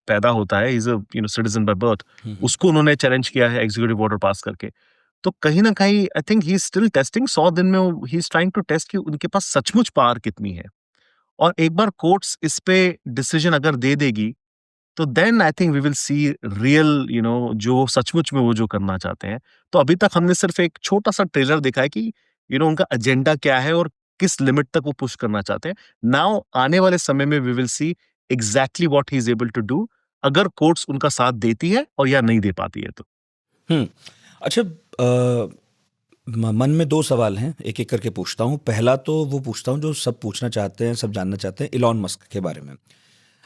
Speaker 2: पैदा होता है, is a citizen by birth,
Speaker 1: hmm, hmm,
Speaker 2: उसको उन्होंने चैलेंज किया है एग्ज़ीक्यूटिव ऑर्डर पास करके। तो कहीं न कहीं I think he is still testing, 100 दिन में he is trying to test कि उनके पास सचमुच पावर कितनी है। और एक बार कोर्ट्स इस पे डिसीजन अगर दे देगी, तो then I think we will see real जो सचमुच में वो जो करना चाहते हैं। तो अभी तक हमने सिर्फ एक छोटा-सा ट्रेलर देखा है कि उनका एजेंडा क्या है और किस लिमिट तक वो पुश करना चाहते हैं। नाउ आने वाले समय में we will see exactly what he is able to do, अगर कोर्ट्स उनका साथ देती है और या नहीं दे पाती है तो।
Speaker 1: हुँ। अच्छा, मन में 2 सवाल हैं, एक-एक करके पूछता हूँ। पहला तो वो पूछता हूँ जो सब पूछना चाहते हैं, सब जानना चाहते हैं, इलॉन मस्क के बारे में।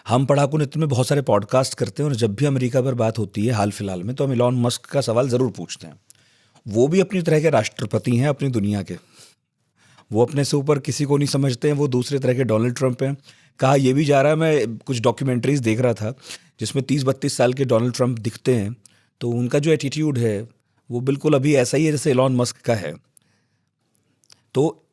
Speaker 1: हम पढ़ाकू नित्य में बहुत सारे पॉडकास्ट करते हैं और जब भी अमेरिका पर बात होती है हाल-फिलहाल में, तो हम इलॉन मस्क का सवाल ज़रूर पूछते हैं। वो भी अपनी तरह के राष्ट्रपति हैं अपनी दुनिया के। वो अपने से ऊपर किसी को नहीं समझते हैं, वो दूसरे तरह के डोनाल्ड ट्रंप हैं। कहा ये भी जा रहा है, मैं कुछ डॉक्यूमेंट्रीज़ देख रहा था, जिसमें 30-32 साल के डोनाल्ड ट्रंप दिखते हैं, तो उनका जो एटीट्यूड है, वो बिल्कुल अभी ऐसा ही है जैसे इलॉन मस्क का है। तो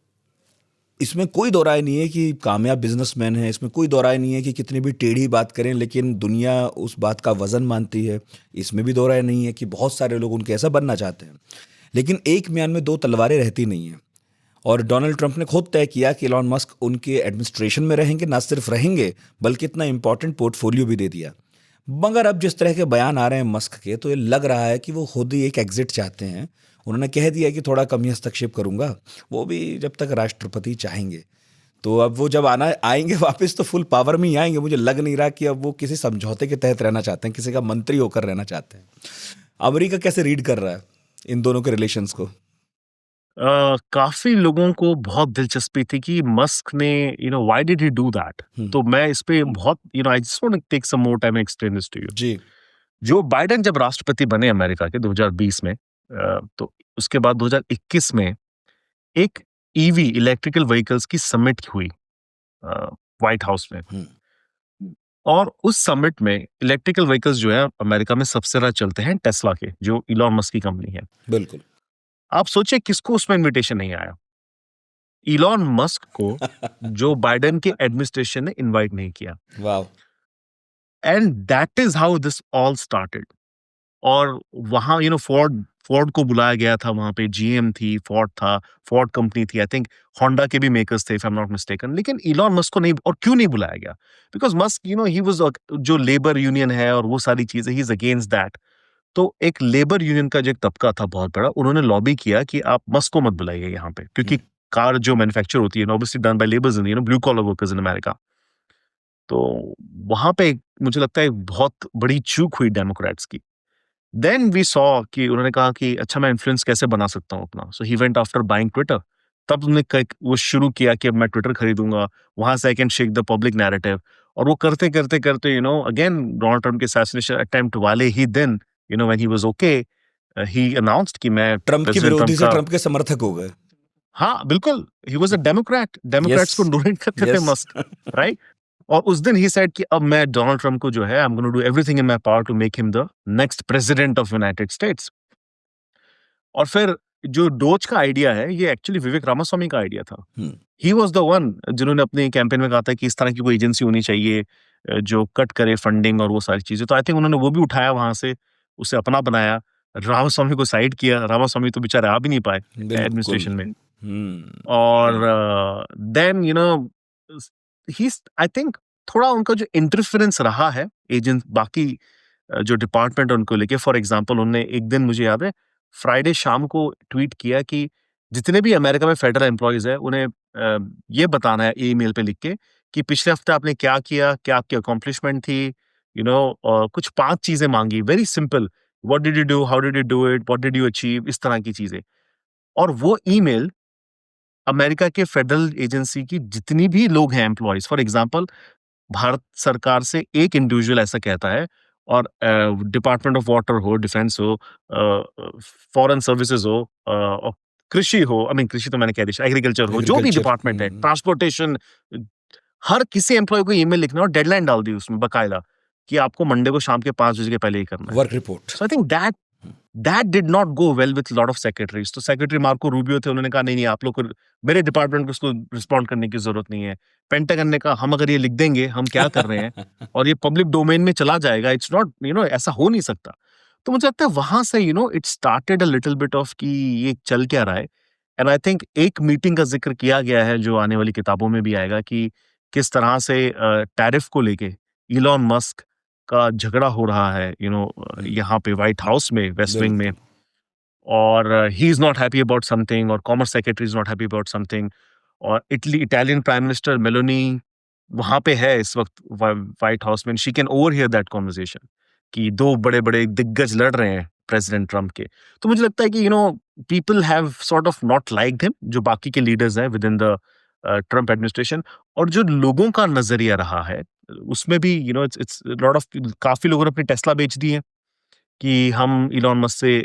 Speaker 1: इसमें कोई दो राय नहीं है कि कामयाब बिजनेसमैन है, इसमें कोई दो राय नहीं है कि कितनी भी टेढ़ी बात करें लेकिन दुनिया उस बात का वज़न मानती है। इसमें भी दो राय नहीं है कि बहुत सारे लोग उनके ऐसा बनना चाहते हैं। लेकिन एक म्यान में दो तलवारें रहती नहीं हैं, और डोनाल्ड ट्रंप ने खुद तय किया कि इलॉन मस्क उनके एडमिनिस्ट्रेशन में रहेंगे, ना सिर्फ रहेंगे बल्कि इतना इंपॉर्टेंट पोर्टफोलियो भी दे दिया। मगर अब जिस तरह के बयान आ रहे हैं मस्क के, तो ये लग रहा है कि वो खुद ही एक एग्जिट चाहते हैं। उन्होंने कह दिया कि थोड़ा कम ही हस्तक्षेप करूंगा, वो भी जब तक राष्ट्रपति चाहेंगे। तो अब वो जब आना आएंगे वापस, तो फुल पावर में ही आएंगे। मुझे लग नहीं रहा कि अब वो किसी समझौते के तहत रहना चाहते हैं, किसी का मंत्री होकर रहना चाहते हैं। अमेरिका कैसे रीड कर रहा है इन दोनों के रिलेशंस को?
Speaker 2: काफी लोगों को बहुत दिलचस्पी थी कि मस्क ने why did he do that. तो मैं इस पे बहुत I just want to take some more time explain this to you.
Speaker 1: जी।
Speaker 2: जो बाइडेन जब राष्ट्रपति बने अमेरिका के 2020 में, तो उसके बाद 2021 में एक ईवी इलेक्ट्रिकल व्हीकल्स की समिट हुई व्हाइट हाउस में। और उस समिट में इलेक्ट्रिकल व्हीकल्स जो है अमेरिका में सबसे ज्यादा चलते हैं टेस्ला के, जो इलॉन मस्क की कंपनी है।
Speaker 1: बिल्कुल।
Speaker 2: आप सोचिए किसको उसमें इनविटेशन नहीं आया? इलॉन मस्क को जो बाइडेन के एडमिनिस्ट्रेशन ने इनवाइट नहीं किया।
Speaker 1: वाह।
Speaker 2: And that is how this all started. और वहां फोर्ड फोर्ड को बुलाया गया था, वहां पे जीएम थी, फोर्ड था, फोर्ड कंपनी थी, आई थिंक होंडा के भी मेकर्स थे if I am not mistaken. लेकिन इलॉन मस्क को नहीं, और क्यों नहीं बुलाया गया? बिकॉज मस्क ही वाज, जो लेबर यूनियन है और वो सारी चीजें, ही इज अगेंस्ट दैट। तो एक लेबर यूनियन का जो एक तबका था बहुत बड़ा, उन्होंने लॉबी किया कि आप मस्क को मत बुलाइए यहाँ पे, क्योंकि कार जो मैन्युफैक्चर होती है obviously done by labours in blue collar workers in America. तो वहां पे मुझे लगता है एक बहुत बड़ी चूक हुई डेमोक्रेट्स की। देन वी सॉ कि उन्होंने कहा कि अच्छा मैं इन्फ्लुएंस कैसे बना सकता हूँ अपना, so he went after buying Twitter. तब उन्होंने वो शुरू किया कि अब मैं ट्विटर खरीदूंगा, वहां से I can shake the public narrative. और वो करते करते करते अगेन डोनाल्ड ट्रम्प के असैसिनेशन अटेम्प्ट वाले ही दिन, when he was okay, he announced कि मैं
Speaker 1: ट्रम्प की
Speaker 2: प्रेसिडेंट
Speaker 1: विरोधी
Speaker 2: ट्रम्प
Speaker 1: से
Speaker 2: का।
Speaker 1: ट्रम्प के समर्थक हो गए।
Speaker 2: हाँ बिल्कुल, he was a Democrat,
Speaker 1: yes.
Speaker 2: Democrats को डोनेट करते थे
Speaker 1: यस।
Speaker 2: Musk, right. और उस दिन ही सेड कि अब मैं डोनाल्ड ट्रम्प को जो है, I am gonna do everything in my power to make him the next president of United States. और फिर जो डोज का आइडिया है, ये एक्चुअली विवेक रामास्वामी का आइडिया था। ही वाज द वन जिन्होंने अपने कैंपेन में कहा था कि इस तरह की कोई एजेंसी होनी चाहिए जो कट करे फंडिंग और वो सारी चीजें। तो आई थिंक उन्होंने वो भी उठाया वहां से, उसे अपना बनाया, रामास्वामी को साइड किया। रामास्वामी तो बेचारे आ भी नहीं पाए
Speaker 1: बिल्कुल।
Speaker 2: एडमिनिस्ट्रेशन में। और देन ही, आई थिंक थोड़ा उनका जो इंटरफेरेंस रहा है एजेंट, बाकी जो डिपार्टमेंट है उनको लेके। फॉर एग्जांपल उन्होंने एक दिन, मुझे याद है, फ्राइडे शाम को ट्वीट किया कि जितने भी अमेरिका में फेडरल एम्प्लॉयज है उन्हें ये बताना है ईमेल पे लिख के कि पिछले हफ्ते आपने क्या किया, क्या आपकी अकॉम्प्लिशमेंट थी, कुछ 5 चीजें मांगी, very simple. What did you do, how did you do it, what did you achieve, इस तरह की चीजें। और वो ईमेल अमेरिका के फेडरल एजेंसी की जितनी भी लोग हैं एम्प्लॉयज, फॉर एग्जांपल भारत सरकार से एक इंडिविजुअल ऐसा कहता है, और डिपार्टमेंट ऑफ वाटर हो, डिफेंस हो, फॉरेन सर्विसेज हो, कृषि हो, आई मीन कृषि तो मैंने कह दिया, एग्रीकल्चर हो, जो भी
Speaker 1: एग्रीकल्चर।
Speaker 2: डिपार्टमेंट है, ट्रांसपोर्टेशन, हर किसी एम्प्लॉय को ईमेल लिखना और डेडलाइन डाल दी उसमें बकायदा कि आपको मंडे को शाम के 5 बजे के पहले ही करना है।
Speaker 1: Work report.
Speaker 2: So I think that did not go well with lot of secretaries. तो सेक्रेटरी मार्को रूबियो थे, उन्होंने कहा नहीं नहीं, आप लोग को, मेरे डिपार्टमेंट को इसको रिस्पॉन्ड करने की जरूरत नहीं है। पेंटागन ने कहा हम अगर ये लिख देंगे हम क्या कर रहे हैं और ये पब्लिक डोमेन में चला जाएगा, इट्स नॉट, ऐसा हो नहीं सकता। तो मुझे लगता है वहां से it started a little bit of कि ये चल क्या रहा है। एंड आई थिंक एक मीटिंग का जिक्र किया गया है जो आने वाली किताबों में भी आएगा कि किस तरह से टैरिफ को लेके इलॉन मस्क का झगड़ा हो रहा है, यहाँ पे व्हाइट हाउस में, वेस्ट विंग में।
Speaker 1: बिल्कुल।
Speaker 2: और he is not happy about something, और commerce secretary is not happy about something. और इटालियन प्राइम मिनिस्टर मेलोनी वहां पे है इस वक्त व्हाइट हाउस में, she can overhear that conversation कि दो बड़े बड़े दिग्गज लड़ रहे हैं प्रेसिडेंट ट्रम्प के। तो मुझे लगता है कि people have sort of not liked him, जो बाकी के लीडर्स हैं with in the Trump administration. और जो लोगों का नजरिया रहा है उसमें भी इट्स लॉट ऑफ, काफी लोगों ने अपनी टेस्ला बेच दी है कि हम इलॉन मस्क से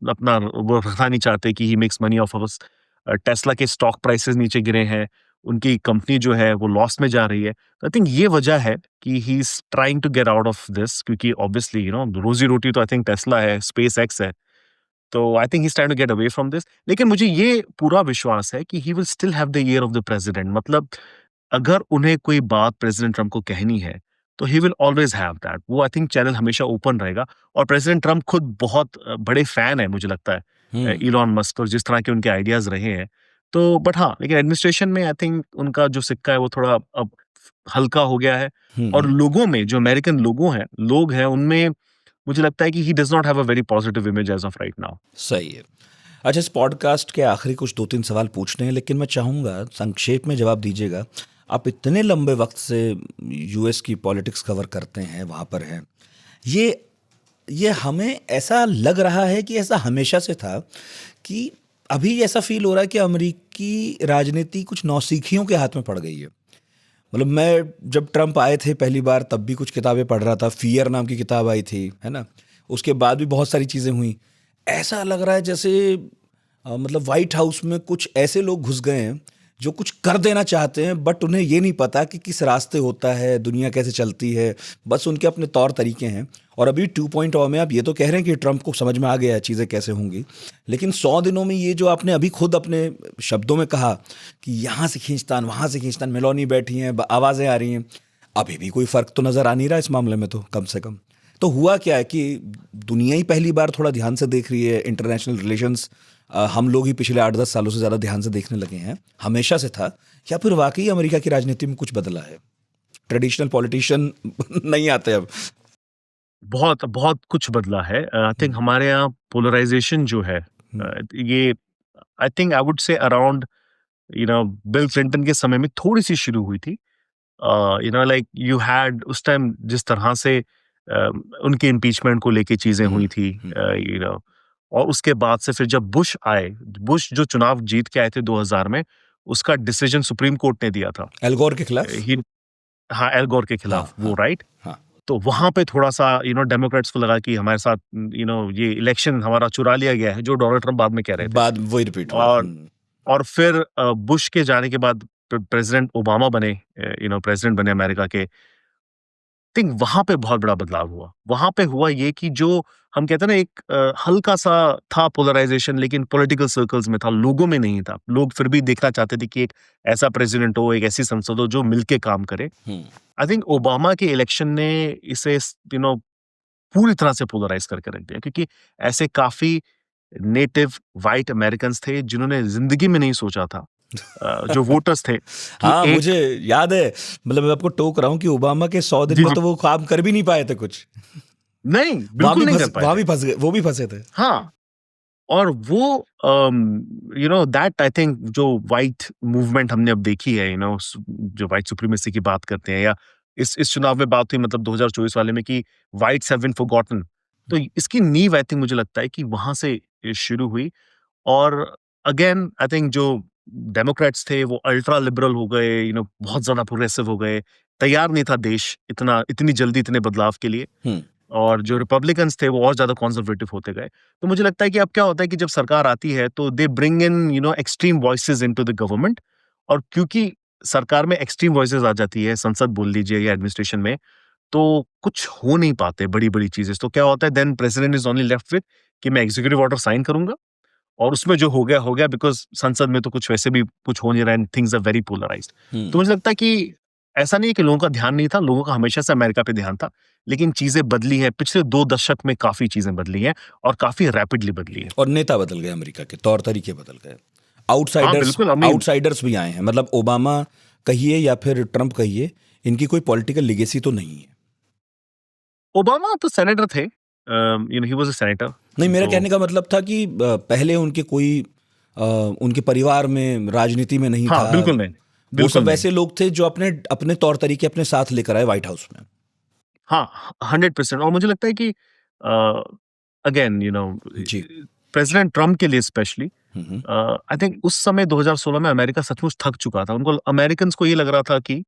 Speaker 2: अपना वो रखना नहीं चाहते कि he makes money of us. Tesla के स्टॉक प्राइसेस नीचे गिरे हैं, उनकी कंपनी जो है वो लॉस में जा रही है। तो आई थिंक ये वजह है कि he is trying to get out of this, क्योंकि ऑब्वियसली रोजी रोटी तो आई थिंक टेस्ला है, स्पेस एक्स है। तो I think he is trying to get away from this. लेकिन मुझे ये पूरा विश्वास है कि he will still have the ear of the president. मतलब अगर उन्हें कोई बात प्रेसिडेंट ट्रम्प को कहनी है तो he will always have that, वो आई थिंक चैनल हमेशा ओपन रहेगा। और प्रेसिडेंट ट्रम्प खुद बहुत बड़े फैन है मुझे लगता है इलॉन मस्क और जिस तरह के उनके आइडियाज रहे हैं। तो बट हाँ, लेकिन एडमिनिस्ट्रेशन में आई थिंक उनका जो सिक्का है वो थोड़ा अब हल्का हो गया है,
Speaker 1: हम्म,
Speaker 2: और लोगों में, जो अमेरिकन लोग हैं उनमें मुझे लगता है कि he does not have a very positive image as of right now.
Speaker 1: सही है। अच्छा, इस पॉडकास्ट के आखिरी कुछ 2-3 सवाल पूछने हैं, लेकिन मैं चाहूँगा संक्षेप में जवाब दीजिएगा। आप इतने लंबे वक्त से यूएस की पॉलिटिक्स कवर करते हैं, वहाँ पर हैं। ये ये हमें ऐसा लग रहा है कि ऐसा हमेशा से था, कि अभी ऐसा फील हो रहा है कि अमेरिकी राजनीति कुछ नौसिखियों के हाथ में पड़ गई है। मतलब मैं जब ट्रम्प आए थे पहली बार, तब भी कुछ किताबें पढ़ रहा था, फियर नाम की किताब आई थी, है ना? उसके बाद भी बहुत सारी चीज़ें हुई। ऐसा लग रहा है जैसे मतलब वाइट हाउस में कुछ ऐसे लोग घुस गए हैं जो कुछ कर देना चाहते हैं, बट उन्हें ये नहीं पता कि किस रास्ते होता है, दुनिया कैसे चलती है। बस उनके अपने तौर तरीके हैं। और अभी 2.0 में आप ये तो कह रहे हैं कि ट्रम्प को समझ में आ गया है चीज़ें कैसे होंगी, लेकिन 100 दिनों में ये जो आपने अभी खुद अपने शब्दों में कहा कि यहाँ से खींचतान, वहाँ से खींचतान, मेलोनी बैठी हैं, आवाज़ें आ रही हैं, अभी भी कोई फ़र्क तो नज़र आ नहीं रहा इस मामले में, तो कम से कम। तो हुआ क्या है कि दुनिया ही पहली बार थोड़ा ध्यान से देख रही है इंटरनेशनल रिलेशंस। हम लोग ही पिछले 8-10 सालों से ज़्यादा ध्यान से देखने लगे हैं, हमेशा से था, या फिर वाकई अमेरिका की राजनीति में कुछ बदला है? ट्रेडिशनल पॉलिटिशियन नहीं आते अब।
Speaker 2: बहुत बहुत कुछ बदला है। आई थिंक हमारे यहाँ पोलराइजेशन जो है,
Speaker 1: हम्म,
Speaker 2: ये I think I would say around bill Clinton के समय में थोड़ी सी शुरू हुई थी। लाइक यू हैड उस टाइम जिस तरह से उनके इम्पीचमेंट को लेके चीजें
Speaker 1: हम्म,
Speaker 2: हुई थी,
Speaker 1: हम्म।
Speaker 2: और उसके बाद से फिर जब बुश जो चुनाव जीत के आए थे 2000 में, उसका डिसीजन सुप्रीम कोर्ट ने दिया था।
Speaker 1: एल गोर के खिलाफ।
Speaker 2: ही हाँ, एल गोर के
Speaker 1: हाँ,
Speaker 2: खिलाफ वो,
Speaker 1: हाँ,
Speaker 2: राइट।
Speaker 1: हाँ।
Speaker 2: तो वहां पे थोड़ा सा डेमोक्रेट्स को लगा कि हमारे साथ ये इलेक्शन हमारा चुरा लिया गया है, जो डोनाल्ड ट्रम्प बाद में कह रहे थे।
Speaker 1: बाद वही रिपीट हुआ।
Speaker 2: और और फिर बुश के जाने के बाद प्रेसिडेंट ओबामा बने, प्रेसिडेंट बने अमेरिका के। थिंक वहां पे बहुत बड़ा बदलाव हुआ। वहां पे हुआ ये कि जो हम कहते हैं ना, एक हल्का सा था पोलराइजेशन, लेकिन पॉलिटिकल सर्कल्स में था, लोगों में नहीं था। लोग फिर भी देखना चाहते थे कि एक ऐसा प्रेसिडेंट हो, एक ऐसी संसद हो जो मिलके काम करे।
Speaker 1: हम्म।
Speaker 2: आई थिंक ओबामा के इलेक्शन ने इसे पूरी तरह से पोलराइज करके रख दिया, क्योंकि ऐसे काफी नेटिव व्हाइट अमेरिकन्स थे जिन्होंने जिंदगी में नहीं सोचा था, जो वोटर्स थे, कि
Speaker 1: हाँ,
Speaker 2: एक।
Speaker 1: मुझे याद है। मतलब मैं आपको टोक रहा हूँ कि ओबामा के 100 दिन
Speaker 2: जी
Speaker 1: में
Speaker 2: जी।
Speaker 1: तो वो काम कर भी नहीं पाए थे कुछ।
Speaker 2: नहीं, बिल्कुल नहीं कर पाए
Speaker 1: वहां
Speaker 2: थे।
Speaker 1: भी फंस गए, वो भी फंसे थे।
Speaker 2: हाँ, और वो दैट आई थिंक जो व्हाइट मूवमेंट हमने अब देखी है, जो व्हाइट सुप्रीमेसी की बात करते हैं, या इस चुनाव में बात हुई, मतलब 2024 वाले में, कि व्हाइट्स हैव बीन फॉरगॉटन। तो इसकी नींव आई थिंक मुझे लगता है कि वहां से शुरू हुई। और अगेन आई थिंक जो डेमोक्रेट्स थे वो अल्ट्रा लिबरल हो गए, बहुत ज्यादा प्रोग्रेसिव हो गए। तैयार नहीं था देश इतनी जल्दी इतने बदलाव के लिए।
Speaker 1: हम्म।
Speaker 2: और जो रिपब्लिकन्स थे वो और ज्यादा कंजर्वेटिव होते गए। तो मुझे लगता है कि अब क्या होता है कि जब सरकार आती है तो they bring in extreme voices into the government. और क्योंकि सरकार में एक्सट्रीम वॉइसेस आ जाती है, संसद बोल लीजिए या एडमिनिस्ट्रेशन में, तो कुछ हो नहीं पाते बड़ी बड़ी चीजें। तो क्या होता है, then president is only left with कि मैं एग्जीक्यूटिव ऑर्डर साइन करूंगा, और उसमें जो हो गया, बिकॉज संसद में तो कुछ वैसे भी कुछ हो नहीं रहा है, थिंग्स आर वेरी पोलराइज्ड। तो
Speaker 1: हम्म।
Speaker 2: मुझे लगता है कि ऐसा नहीं है कि लोगों का ध्यान नहीं था, लोगों का हमेशा से अमेरिका पे ध्यान था, लेकिन चीजें बदली हैं। पिछले 2 दशक में काफी चीजें बदली हैं, और काफी रैपिडली बदली है।
Speaker 1: और नेता बदल गए, अमेरिका के तौर तरीके बदल गए।
Speaker 2: हाँ
Speaker 1: आउटसाइडर्स
Speaker 2: बिल्कुल, आई मीन
Speaker 1: आउटसाइडर्स भी आए हैं। मतलब ओबामा कहिए या फिर ट्रम्प कहिए, इनकी कोई पॉलिटिकल लिगेसी तो नहीं है।
Speaker 2: ओबामा तो सेनेटर थे, ही वाज अ सेनेटर।
Speaker 1: नहीं, मेरा
Speaker 2: तो
Speaker 1: कहने का मतलब था कि पहले उनके कोई उनके परिवार में राजनीति में नहीं
Speaker 2: हाँ,
Speaker 1: था।
Speaker 2: बिल्कुल नहीं,
Speaker 1: वो
Speaker 2: बिल्कुल
Speaker 1: सब
Speaker 2: नहीं।
Speaker 1: वैसे लोग थे जो अपने अपने तौर तरीके अपने साथ लेकर आए व्हाइट हाउस में।
Speaker 2: हाँ, 100%। और मुझे लगता है कि अगेन
Speaker 1: जी।
Speaker 2: प्रेसिडेंट ट्रम्प के लिए स्पेशली,
Speaker 1: हम्म,
Speaker 2: आई थिंक उस समय 2016 में अमेरिका सचमुच थक चुका था। उनको, अमेरिकन्स को ये लग रहा था कि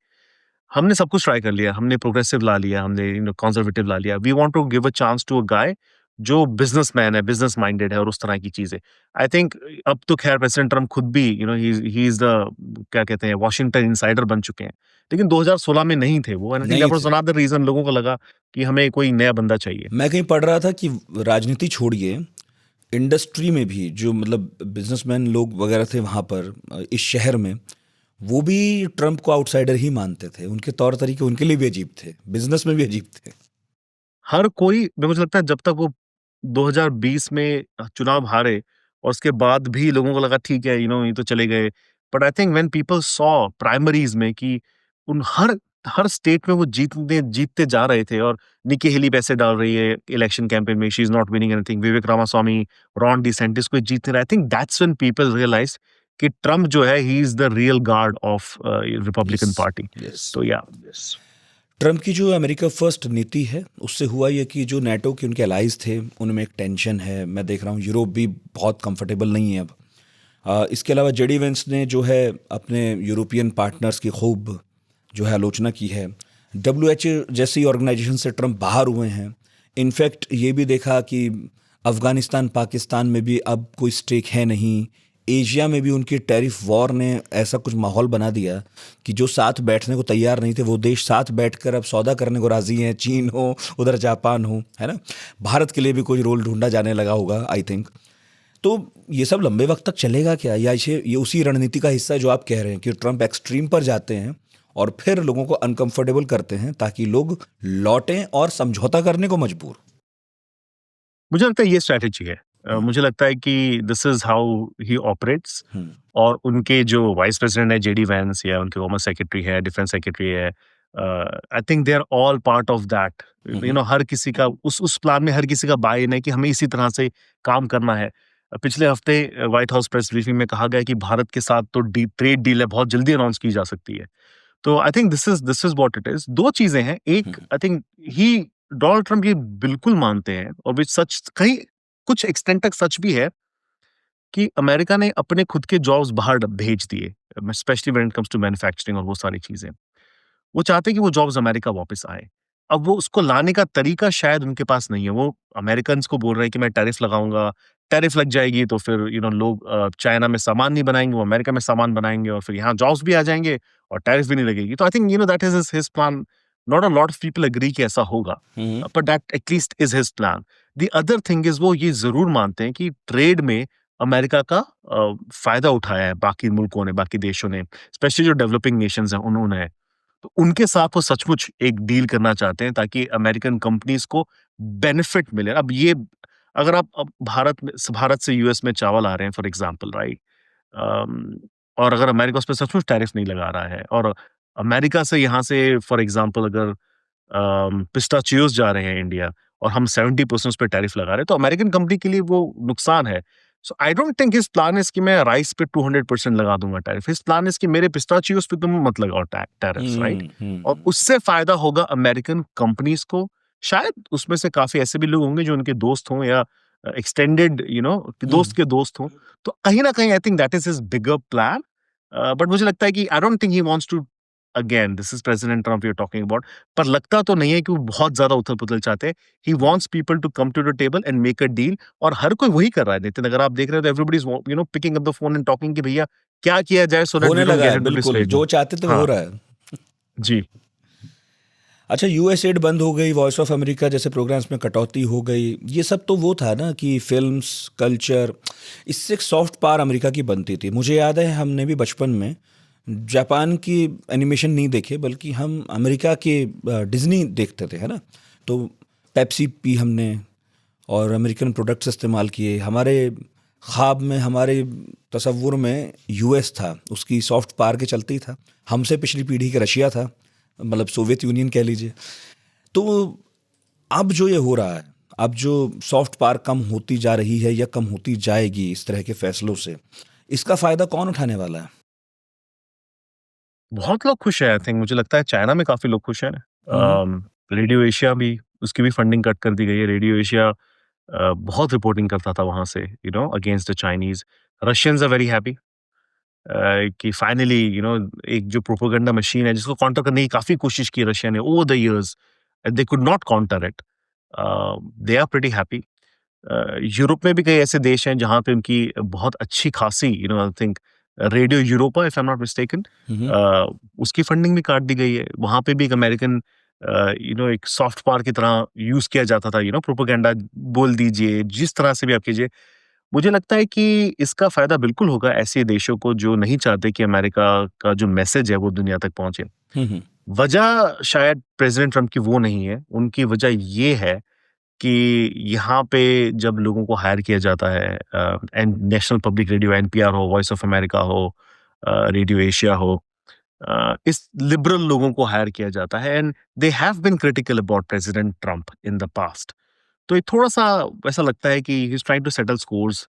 Speaker 2: हमने सब कुछ ट्राई कर लिया, हमने प्रोग्रेसिव ला लिया, हमने कंजर्वेटिव ला लिया, we want to give a chance to a guy जो बिजनेसमैन है, बिजनेस माइंडेड है, और उस तरह की चीजें। आई थिंक अब तो खैर प्रेसिडेंट ट्रम्प खुद भी ही इज द, क्या कहते हैं, वॉशिंगटन इनसाइडर बन चुके हैं। लेकिन 2016 में नहीं थे वो, एंड आई थिंक
Speaker 1: नहीं
Speaker 2: दैट वाज
Speaker 1: थे।
Speaker 2: अनदर रीजन, लोगों को लगा कि हमें कोई नया बंदा चाहिए।
Speaker 1: मैं कहीं पढ़ रहा था कि राजनीति छोड़िए, इंडस्ट्री में भी जो मतलब बिजनेसमैन लोग वगैरह थे वहाँ पर इस शहर में, वो भी ट्रम्प को आउटसाइडर ही मानते थे। उनके तौर तरीके उनके लिए भी अजीब थे, बिजनेस में भी अजीब थे।
Speaker 2: हर कोई, मुझे लगता है जब तक वो 2020 में चुनाव हारे, और उसके बाद भी लोगों को लगा ठीक है, ये तो चले गए। But I think when people saw primaries में कि उन हर स्टेट में वो जीतते जा रहे थे, और निकी हेली पैसे डाल रही है इलेक्शन कैंपेन में, she is not winning anything, Vivek Ramaswamy, Ron DeSantis को जीतते रहे। I think that's when people realise कि ट्रम्प जो है, he is the real guard of
Speaker 1: yes,
Speaker 2: Republican party.
Speaker 1: Yes.
Speaker 2: तो या
Speaker 1: ट्रम्प की जो अमेरिका फर्स्ट नीति है उससे हुआ ये कि जो नाटो के उनके अलाइज थे उनमें एक टेंशन है। मैं देख रहा हूँ यूरोप भी बहुत कंफर्टेबल नहीं है अब। इसके अलावा जेडी वेंस ने जो है अपने यूरोपियन पार्टनर्स की खूब जो है आलोचना की है। WHO जैसी ऑर्गेनाइजेशन से ट्रम्प बाहर हुए हैं। इनफैक्ट ये भी देखा कि अफ़गानिस्तान पाकिस्तान में भी अब कोई स्टेक है नहीं। एशिया में भी उनकी टैरिफ वॉर ने ऐसा कुछ माहौल बना दिया कि जो साथ बैठने को तैयार नहीं थे वो देश साथ बैठकर अब सौदा करने को राज़ी हैं। चीन हो, उधर जापान हो, है ना। भारत के लिए भी कोई रोल ढूंढा जाने लगा होगा आई थिंक। तो ये सब लंबे वक्त तक चलेगा क्या, या ये उसी रणनीति का हिस्सा है जो आप कह रहे हैं कि ट्रम्प एक्सट्रीम पर जाते हैं और फिर लोगों को अनकंफर्टेबल करते हैं ताकि लोग लौटें और समझौता करने को मजबूर।
Speaker 2: मुझे लगता है ये स्ट्रैटेजी है।
Speaker 1: हम्म,
Speaker 2: मुझे लगता है कि this is how he operates.
Speaker 1: Hmm,
Speaker 2: और उनके जो वाइस प्रेसिडेंट है जेडी वैंस, या उनके होम सेक्रेटरी है, डिफेंस सेक्रेटरी है, I think they are all part of that.
Speaker 1: Hmm,
Speaker 2: हर किसी का उस प्लान में हर किसी का बाय इन है कि हमें इसी तरह से काम करना है। पिछले हफ्ते व्हाइट हाउस प्रेस ब्रीफिंग में कहा गया कि भारत के साथ तो ट्रेड डील है, बहुत जल्दी अनाउंस की जा सकती है। तो I think this is what it is. दो चीजें हैं। एक,
Speaker 1: hmm,
Speaker 2: I think he Donald Trump ये बिल्कुल मानते हैं, और विच सच कहीं कुछ एक्सटेंट तक सच भी है, कि अमेरिका ने अपने खुद के जॉब्स बाहर भेज दिए, specially when it comes to manufacturing और वो सारी चीजें। वो चाहते हैं कि वो जॉब्स अमेरिका वापस आए। अब वो उसको लाने का तरीका शायद उनके पास नहीं है। वो अमेरिकन्स को बोल रहे हैं कि मैं टैरिफ लगाऊंगा, टैरिफ लग जाएगी तो फिर लोग चाइना में सामान नहीं बनाएंगे, वो अमेरिका में सामान बनाएंगे, और फिर यहाँ जॉब्स भी आ जाएंगे और टैरिफ भी नहीं लगेगी। तो I think that is his plan. Not a lot of people agree कि ऐसा होगा,
Speaker 1: hmm,
Speaker 2: but that at least is his plan. The other thing is, वो ये जरूर मानते हैं कि ट्रेड में अमेरिका का फायदा उठाया है बाकी मुल्कों ने, बाकी देशों ने, स्पेशली जो डेवलपिंग नेशंस हैं उन्होंने। तो उनके साथ वो सचमुच एक डील करना चाहते हैं ताकि अमेरिकन कंपनीज को बेनिफिट मिले। अब ये, अगर आप अब भारत से यूएस में चावल आ रहे हैं फॉर एग्जांपल, राइट, और अगर अमेरिका उस पर सचमुच टैरिफ नहीं लगा रहा है, और अमेरिका से यहाँ से फॉर एग्जांपल अगर पिस्ताचियोज जा रहे हैं इंडिया, और हम 70% उस पे टैरिफ लगा रहे हैं, तो अमेरिकन कंपनी के लिए वो नुकसान है। So I don't think his plan is कि मैं राइस पे 200% लगा दूंगा टैरिफ। हिज प्लान इज कि मेरे पिस्ताचियोज पे तुम मत लगाओ टैरिफ्स, राइट। और उससे फायदा होगा अमेरिकन कंपनीज को। शायद उसमें से काफी ऐसे भी लोग होंगे जो उनके दोस्त हों, या एक्सटेंडेड
Speaker 1: हम्म,
Speaker 2: दोस्त के दोस्त हों। तो कहीं ना कहीं I think that is his bigger plan. But मुझे लगता है कि I don't think he wants to, again this is president Trump you are talking about, पर लगता तो नहीं है कि वो बहुत ज्यादा उथल-पुथल चाहते हैं। He wants people to come to the table and make a deal, और हर कोई वही कर रहा है। नितिन, अगर आप देख रहे हो तो everybody is picking up the phone and talking कि भैया क्या किया जाए सो दैट वी
Speaker 1: होने
Speaker 2: डोंट
Speaker 1: लगा
Speaker 2: गेट
Speaker 1: है,
Speaker 2: इनटू दिस
Speaker 1: बिल्कुल
Speaker 2: ट्रेड
Speaker 1: जो
Speaker 2: वॉर।
Speaker 1: चाहते थे वो हो
Speaker 2: हाँ,
Speaker 1: रहा है।
Speaker 2: जी।
Speaker 1: अच्छा, यूएस एड बंद हो गई, वॉइस ऑफ अमेरिका जैसे प्रोग्राम्स में कटौती हो गई, ये सब तो वो था ना कि फिल्म्स कल्चर, इससे एक सॉफ्ट पावर अमेरिका की बनती थी। मुझे याद है हमने भी बचपन में जापान की एनिमेशन नहीं देखे बल्कि हम अमेरिका के डिज्नी देखते थे, है ना। तो पेप्सी पी हमने और अमेरिकन प्रोडक्ट्स इस्तेमाल किए। हमारे ख्वाब में, हमारे तसव्वुर में यूएस था, उसकी सॉफ्ट पावर के चलती था। हमसे पिछली पीढ़ी का रशिया था, मतलब सोवियत यूनियन कह लीजिए। तो अब जो ये हो रहा है, अब जो सॉफ्ट पावर कम होती जा रही है या कम होती जाएगी इस तरह के फैसलों से, इसका फायदा कौन उठाने वाला है?
Speaker 2: बहुत लोग खुश हैं। आई थिंक, मुझे लगता है चाइना में काफी लोग खुश हैं।
Speaker 1: हम्म,
Speaker 2: रेडियो एशिया भी, उसकी भी फंडिंग कट कर दी गई है। रेडियो एशिया बहुत रिपोर्टिंग करता था वहां से, against the Chinese. Russians are very happy कि फाइनली एक जो प्रोपेगेंडा मशीन है जिसको काउंटर करने की काफी कोशिश की रशिया ने over the years, they could not counter it. They are pretty happy. Europe में भी कई ऐसे देश हैं जहाँ पे उनकी बहुत अच्छी खासी, I think radio Europa, if I am not mistaken,
Speaker 1: hmm,
Speaker 2: उसकी फंडिंग भी काट दी गई है। वहाँ पे भी एक अमेरिकन एक सॉफ्ट पावर की तरह यूज किया जाता था। प्रोपेगेंडा बोल दीजिए, जिस तरह से भी आप कीजिए। मुझे लगता है कि इसका फायदा बिल्कुल होगा ऐसे देशों को जो नहीं चाहते कि अमेरिका का जो मैसेज है वो दुनिया तक पहुंचे।
Speaker 1: हम्म,
Speaker 2: वजह शायद प्रेसिडेंट ट्रम्प की वो नहीं है। उनकी वजह ये है कि यहाँ पे जब लोगों को हायर किया जाता है, and national public radio NPR हो, वॉइस ऑफ अमेरिका हो, रेडियो एशिया हो, इस लिबरल लोगों को हायर किया जाता है, and they have been critical about president Trump in the past. तो ये थोड़ा-सा ऐसा लगता है कि he is trying to settle scores,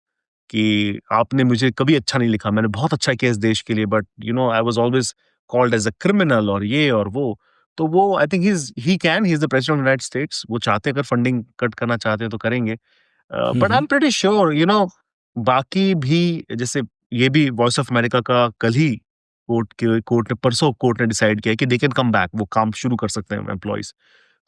Speaker 2: कि आपने मुझे कभी अच्छा नहीं लिखा, मैंने बहुत अच्छा किया इस देश के लिए, but I was always called as a criminal और ये और वो। तो वो I think he is the president of United states, वो चाहते हैं, अगर फंडिंग कट करना चाहते हैं तो करेंगे। But I
Speaker 1: hmm.
Speaker 2: Am pretty sure बाकी भी, जैसे ये भी वॉइस ऑफ अमेरिका का कल ही कोर्ट ने डिसाइड किया कि दे कैन कम बैक, वो काम शुरू कर सकते हैं एम्प्लॉइज।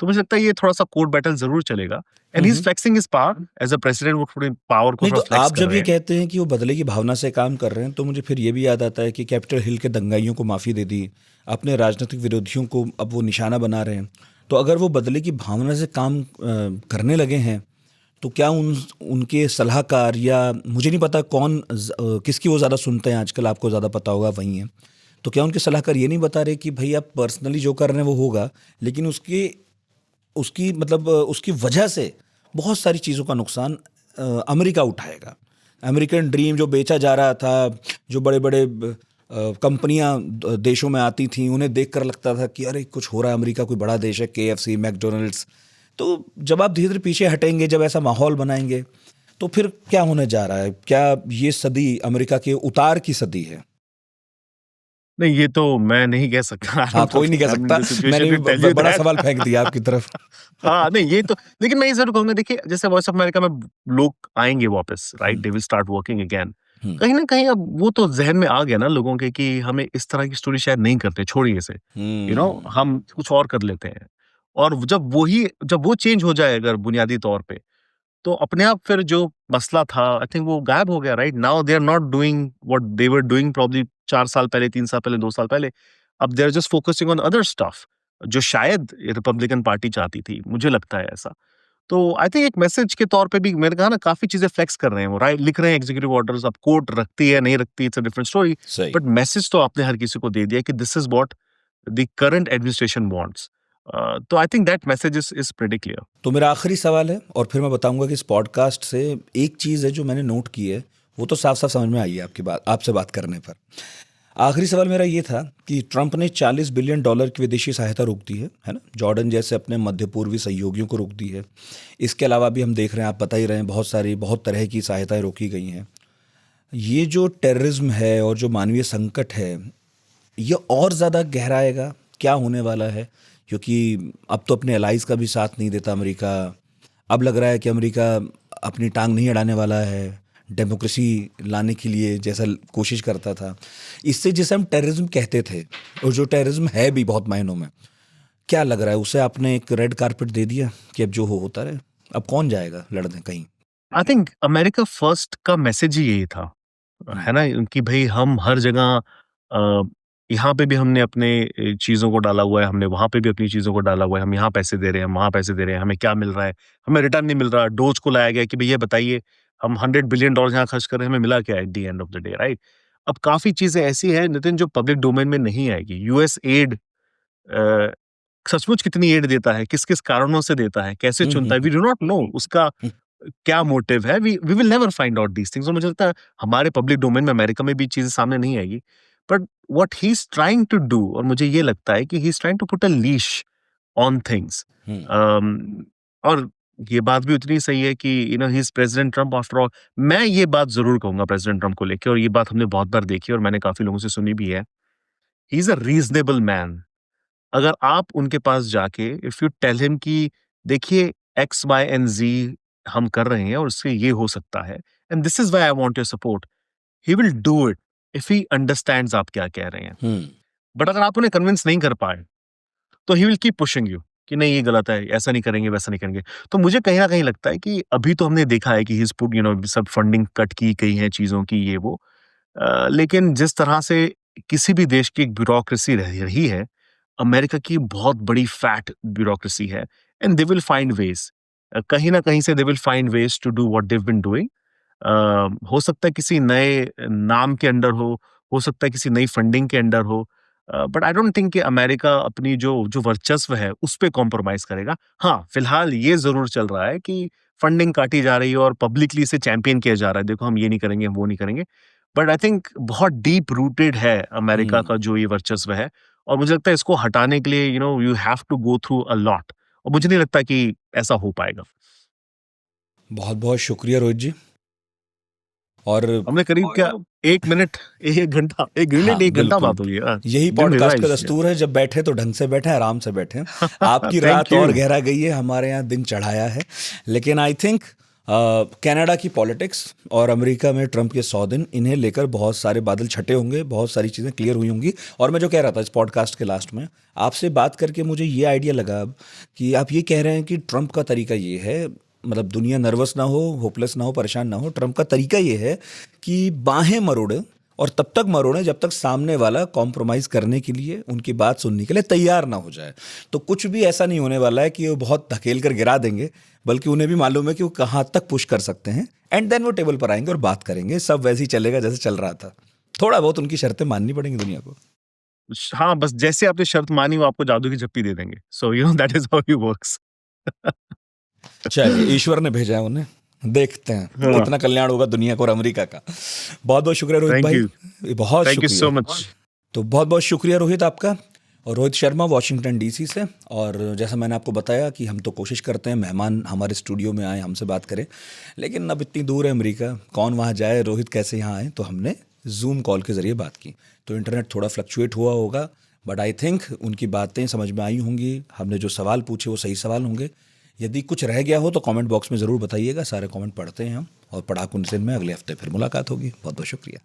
Speaker 2: तो मुझे लगता है ये थोड़ा-सा कोर्ट बैटल ज़रूर चलेगा, and he is
Speaker 1: hmm.
Speaker 2: Flexing his power as a president, वो थोड़ी पावर को
Speaker 1: नहीं,
Speaker 2: थोड़ा
Speaker 1: तो
Speaker 2: फ्लेक्स
Speaker 1: आप
Speaker 2: कर
Speaker 1: जब
Speaker 2: रहे
Speaker 1: ये
Speaker 2: हैं।
Speaker 1: कहते हैं कि वो बदले की भावना से काम कर रहे हैं, तो मुझे फिर ये भी याद आता है कि कैपिटल हिल के दंगाइयों को माफ़ी दे दी, अपने राजनीतिक विरोधियों को अब वो निशाना बना रहे हैं। तो अगर वो बदले की भावना से काम करने लगे हैं, तो क्या उनके सलाहकार, या मुझे नहीं पता किसकी वो ज़्यादा सुनते हैं आजकल, आपको ज़्यादा पता होगा, वही हैं। तो क्या उनके सलाहकार ये नहीं बता रहे कि भाई आप पर्सनली जो कर रहे हैं वो होगा, लेकिन उसकी उसकी मतलब उसकी वजह से बहुत सारी चीज़ों का नुकसान अमेरिका उठाएगा। अमेरिकन ड्रीम जो बेचा जा रहा था, जो बड़े बड़े कंपनियां देशों में आती थीं, उन्हें देखकर लगता था कि अरे कुछ हो रहा है, अमेरिका कोई बड़ा देश है, KFC, मैकडोनल्ड्स। तो जब आप धीरे धीरे पीछे हटेंगे, जब ऐसा माहौल बनाएंगे, तो फिर क्या होने जा रहा है? क्या ये सदी अमेरिका के उतार की सदी है?
Speaker 2: नहीं, ये तो मैं नहीं कह सकता। आई
Speaker 1: हाँ,
Speaker 2: डोंट नो,
Speaker 1: कोई नहीं कह
Speaker 2: आई एम इन
Speaker 1: सकता।
Speaker 2: द सिचुएशन
Speaker 1: मैंने भी
Speaker 2: टू टेल यू
Speaker 1: बड़ा
Speaker 2: दैट।
Speaker 1: सवाल फेंक दिया आपकी तरफ।
Speaker 2: हाँ, नहीं ये तो, लेकिन मैं ये ज़रूर कहूँगा, देखिए जैसे वॉइस ऑफ अमेरिका में लोग आएँगे वापस, right?
Speaker 1: Hmm.
Speaker 2: They will start working again.
Speaker 1: Hmm.
Speaker 2: कहीं न कहीं अब वो तो ज़हन में आ गया ना लोगों के, कि हमें इस तरह की स्टोरी शायद नहीं करते, छोड़िए इसे।
Speaker 1: हम्म।
Speaker 2: हम कुछ और कर लेते हैं। और जब वो चेंज हो जाए अगर बुनियादी तौर पे, तो अपने आप फिर जो मसला था, आई थिंक वो गायब हो गया, right? Now they are not doing what they were doing probably 4 साल पहले, 3 साल पहले, 2 साल पहले। अब they are just focusing on other stuff, जो शायद रिपब्लिकन पार्टी चाहती थी, मुझे लगता है ऐसा। तो आई थिंक एक मैसेज के तौर पे भी मैंने कहा ना, काफ़ी चीज़ें फ्लेक्स कर रहे हैं वो, राइट? लिख रहे हैं एग्जीक्यूटिव ऑर्डर्स, अब कोर्ट रखती है, नहीं रखती, इट्स अ डिफरेंट स्टोरी।
Speaker 1: सही।
Speaker 2: बट मैसेज तो आपने हर किसी को दे दिया कि this is what the current administration wants. तो I think that message is pretty clear.
Speaker 1: तो मेरा आखिरी सवाल है, और फिर मैं बताऊंगा कि इस पॉडकास्ट से एक चीज़ है जो मैंने नोट की है, वो तो साफ साफ समझ में आई है आपकी बात, आपसे बात करने पर। आखिरी सवाल मेरा ये था कि ट्रंप ने $40 बिलियन की विदेशी सहायता रोक दी है ना, जॉर्डन जैसे अपने मध्य पूर्वी सहयोगियों को रोक दी है। इसके अलावा भी हम देख रहे हैं, आप बता ही रहे हैं, बहुत तरह की सहायताएं रोकी गई हैं। ये जो टेररिज्म है और जो मानवीय संकट है, ये और ज़्यादा गहराएगा? क्या होने वाला है? क्योंकि अब तो अपने एलाइज का भी साथ नहीं देता अमेरिका। अब लग रहा है कि अमेरिका अपनी टांग नहीं अड़ाने वाला है डेमोक्रेसी लाने के लिए, जैसा कोशिश करता था। इससे जिसे हम टेररिज्म कहते थे, और जो टेररिज्म है भी बहुत मायनों में, क्या लग रहा है, उसे आपने एक रेड कारपेट दे दिया कि अब जो होता रहे? अब कौन जाएगा लड़ने कहीं?
Speaker 2: आई थिंक अमेरिका फर्स्ट का मैसेज ही यही था,
Speaker 1: हम्म।
Speaker 2: है ना? कि भई हम हर जगह, अ, यहाँ पे भी हमने अपने चीज़ों को डाला हुआ है, हमने वहाँ पे भी अपनी चीज़ों को डाला हुआ है, हम यहाँ पैसे दे रहे हैं, हम वहाँ पैसे दे रहे हैं, हमें क्या मिल रहा है? हमें रिटर्न नहीं मिल रहा। डोज को लाया गया कि भैया बताइए, हम $100 बिलियन यहाँ खर्च कर रहे हैं, हमें मिला क्या at the end of the day, right? अब काफ़ी चीज़ें ऐसी हैं नितिन, जो पब्लिक डोमेन में नहीं आएगी। यूएस एड अ, सचमुच कितनी एड देता है, किस-किस कारणों से देता है, कैसे
Speaker 1: हम्म।
Speaker 2: चुनता है, वी डू नॉट नो उसका
Speaker 1: हम्म।
Speaker 2: क्या मोटिव है। We will never find out these things, और मुझे लगता है हमारे पब्लिक डोमेन में अमेरिका में भी चीज़ें सामने नहीं आएगी। But what he is trying to do, और मुझे ये लगता है कि he is trying to put a leash on things.
Speaker 1: Hmm.
Speaker 2: और ये बात भी उतनी सही है कि he is president Trump after all. मैं ये बात ज़रूर कहूँगा प्रेसिडेंट ट्रम्प को लेके, और ये बात हमने बहुत बार देखी है और मैंने काफ़ी लोगों से सुनी भी है। He is a reasonable man. अगर आप उनके पास जाके इफ यू टेल हिम कि देखिए एक्स वाई एंड जी हम कर रहे हैं और उससे ये हो सकता है, and this is why I want your support, he will do it if he understands आप क्या कह रहे हैं।
Speaker 1: हम्म।
Speaker 2: बट अगर आप उन्हें कन्विंस नहीं कर पाए, तो he will keep pushing you कि नहीं ये गलत है, ऐसा नहीं करेंगे, वैसा नहीं करेंगे। तो मुझे कहीं ना कहीं लगता है कि अभी तो हमने देखा है कि ही पुट सब फंडिंग कट की गई है चीजों की, ये वो। लेकिन जिस तरह से किसी भी देश की एक ब्यूरोक्रेसी रह रही है, अमेरिका की बहुत बड़ी फैट ब्यूरोक्रेसी है, and they will find ways, कहीं ना कहीं से they will find ways to do what they been doing. हो सकता है किसी नए नाम के अंडर हो सकता है किसी नई फंडिंग के अंडर हो, बट आई डोंट थिंक कि अमेरिका अपनी जो जो वर्चस्व है उस पे कॉम्प्रोमाइज करेगा। हाँ, फिलहाल ये जरूर चल रहा है कि फंडिंग काटी जा रही है और पब्लिकली इसे चैंपियन किया जा रहा है, देखो हम ये नहीं करेंगे, हम वो नहीं करेंगे। बट आई थिंक बहुत डीप रूटेड है अमेरिका
Speaker 1: हम्म,
Speaker 2: का जो ये वर्चस्व है, और मुझे लगता है इसको हटाने के लिए you have to go through a lot, और मुझे नहीं लगता कि ऐसा हो पाएगा।
Speaker 1: बहुत बहुत शुक्रिया रोहित जी। और
Speaker 2: हमने करीब क्या 1 मिनट 1 घंटा 1 मिनट
Speaker 1: हाँ
Speaker 2: 1 घंटा
Speaker 1: बिल्कुल,
Speaker 2: बात हुई है।
Speaker 1: यही
Speaker 2: Didn't
Speaker 1: पॉडकास्ट का
Speaker 2: realize, yeah.
Speaker 1: दस्तूर है, जब बैठे तो ढंग से बैठे, आराम से बैठे। आपकी
Speaker 2: Thank
Speaker 1: रात और
Speaker 2: you.
Speaker 1: गहरा गई है, हमारे यहाँ दिन चढ़ाया है। लेकिन आई थिंक कनाडा की पॉलिटिक्स और अमेरिका में ट्रंप के 100 दिन, इन्हें लेकर बहुत सारे बादल छटे होंगे, बहुत सारी चीज़ें क्लियर हुई होंगी। और मैं जो कह रहा था इस पॉडकास्ट के लास्ट में, आपसे बात करके मुझे ये आइडिया लगा अब कि आप ये कह रहे हैं कि ट्रंप का तरीका ये है, मतलब दुनिया नर्वस ना हो, होपलेस ना हो, परेशान ना हो, ट्रंप का तरीका ये है कि बाहें मरोड़े, और तब तक मरोड़े जब तक सामने वाला कॉम्प्रोमाइज़ करने के लिए, उनकी बात सुनने के लिए तैयार ना हो जाए। तो कुछ भी ऐसा नहीं होने वाला है कि वो बहुत धकेल कर गिरा देंगे, बल्कि उन्हें भी मालूम है कि वो कहाँ तक पुश कर सकते हैं, एंड देन वो टेबल पर आएंगे और बात करेंगे। सब वैसे ही चलेगा जैसे चल रहा था। थोड़ा बहुत उनकी शर्तें माननी पड़ेंगी दुनिया को।
Speaker 2: हाँ, बस जैसे आपने शर्त मानी वो आपको जादू की झप्पी दे देंगे। So that is how he works.
Speaker 1: चलिए, ईश्वर ने भेजा है उन्हें, देखते हैं
Speaker 2: हाँ,
Speaker 1: कितना कल्याण होगा दुनिया को और अमेरिका का। बहुत बहुत शुक्रिया रोहित
Speaker 2: थैंक
Speaker 1: भाई,
Speaker 2: यू।
Speaker 1: ये बहुत
Speaker 2: थैंक यू
Speaker 1: शुक्रिया।
Speaker 2: So much.
Speaker 1: तो बहुत बहुत शुक्रिया रोहित आपका। और रोहित शर्मा वाशिंगटन डीसी से। और जैसा मैंने आपको बताया कि हम तो कोशिश करते हैं मेहमान हमारे स्टूडियो में आए, हमसे बात करें, लेकिन अब इतनी दूर है अमेरिका, कौन वहाँ जाए, रोहित कैसे यहाँ आए, तो हमने जूम कॉल के ज़रिए बात की। तो इंटरनेट थोड़ा फ्लक्चुएट हुआ होगा, बट आई थिंक उनकी बातें समझ में आई होंगी, हमने जो सवाल पूछे वो सही सवाल होंगे। यदि कुछ रह गया हो तो कमेंट बॉक्स में ज़रूर बताइएगा, सारे कमेंट पढ़ते हैं हम, और पढ़ाकू नितिन में अगले हफ्ते फिर मुलाकात होगी। बहुत बहुत शुक्रिया।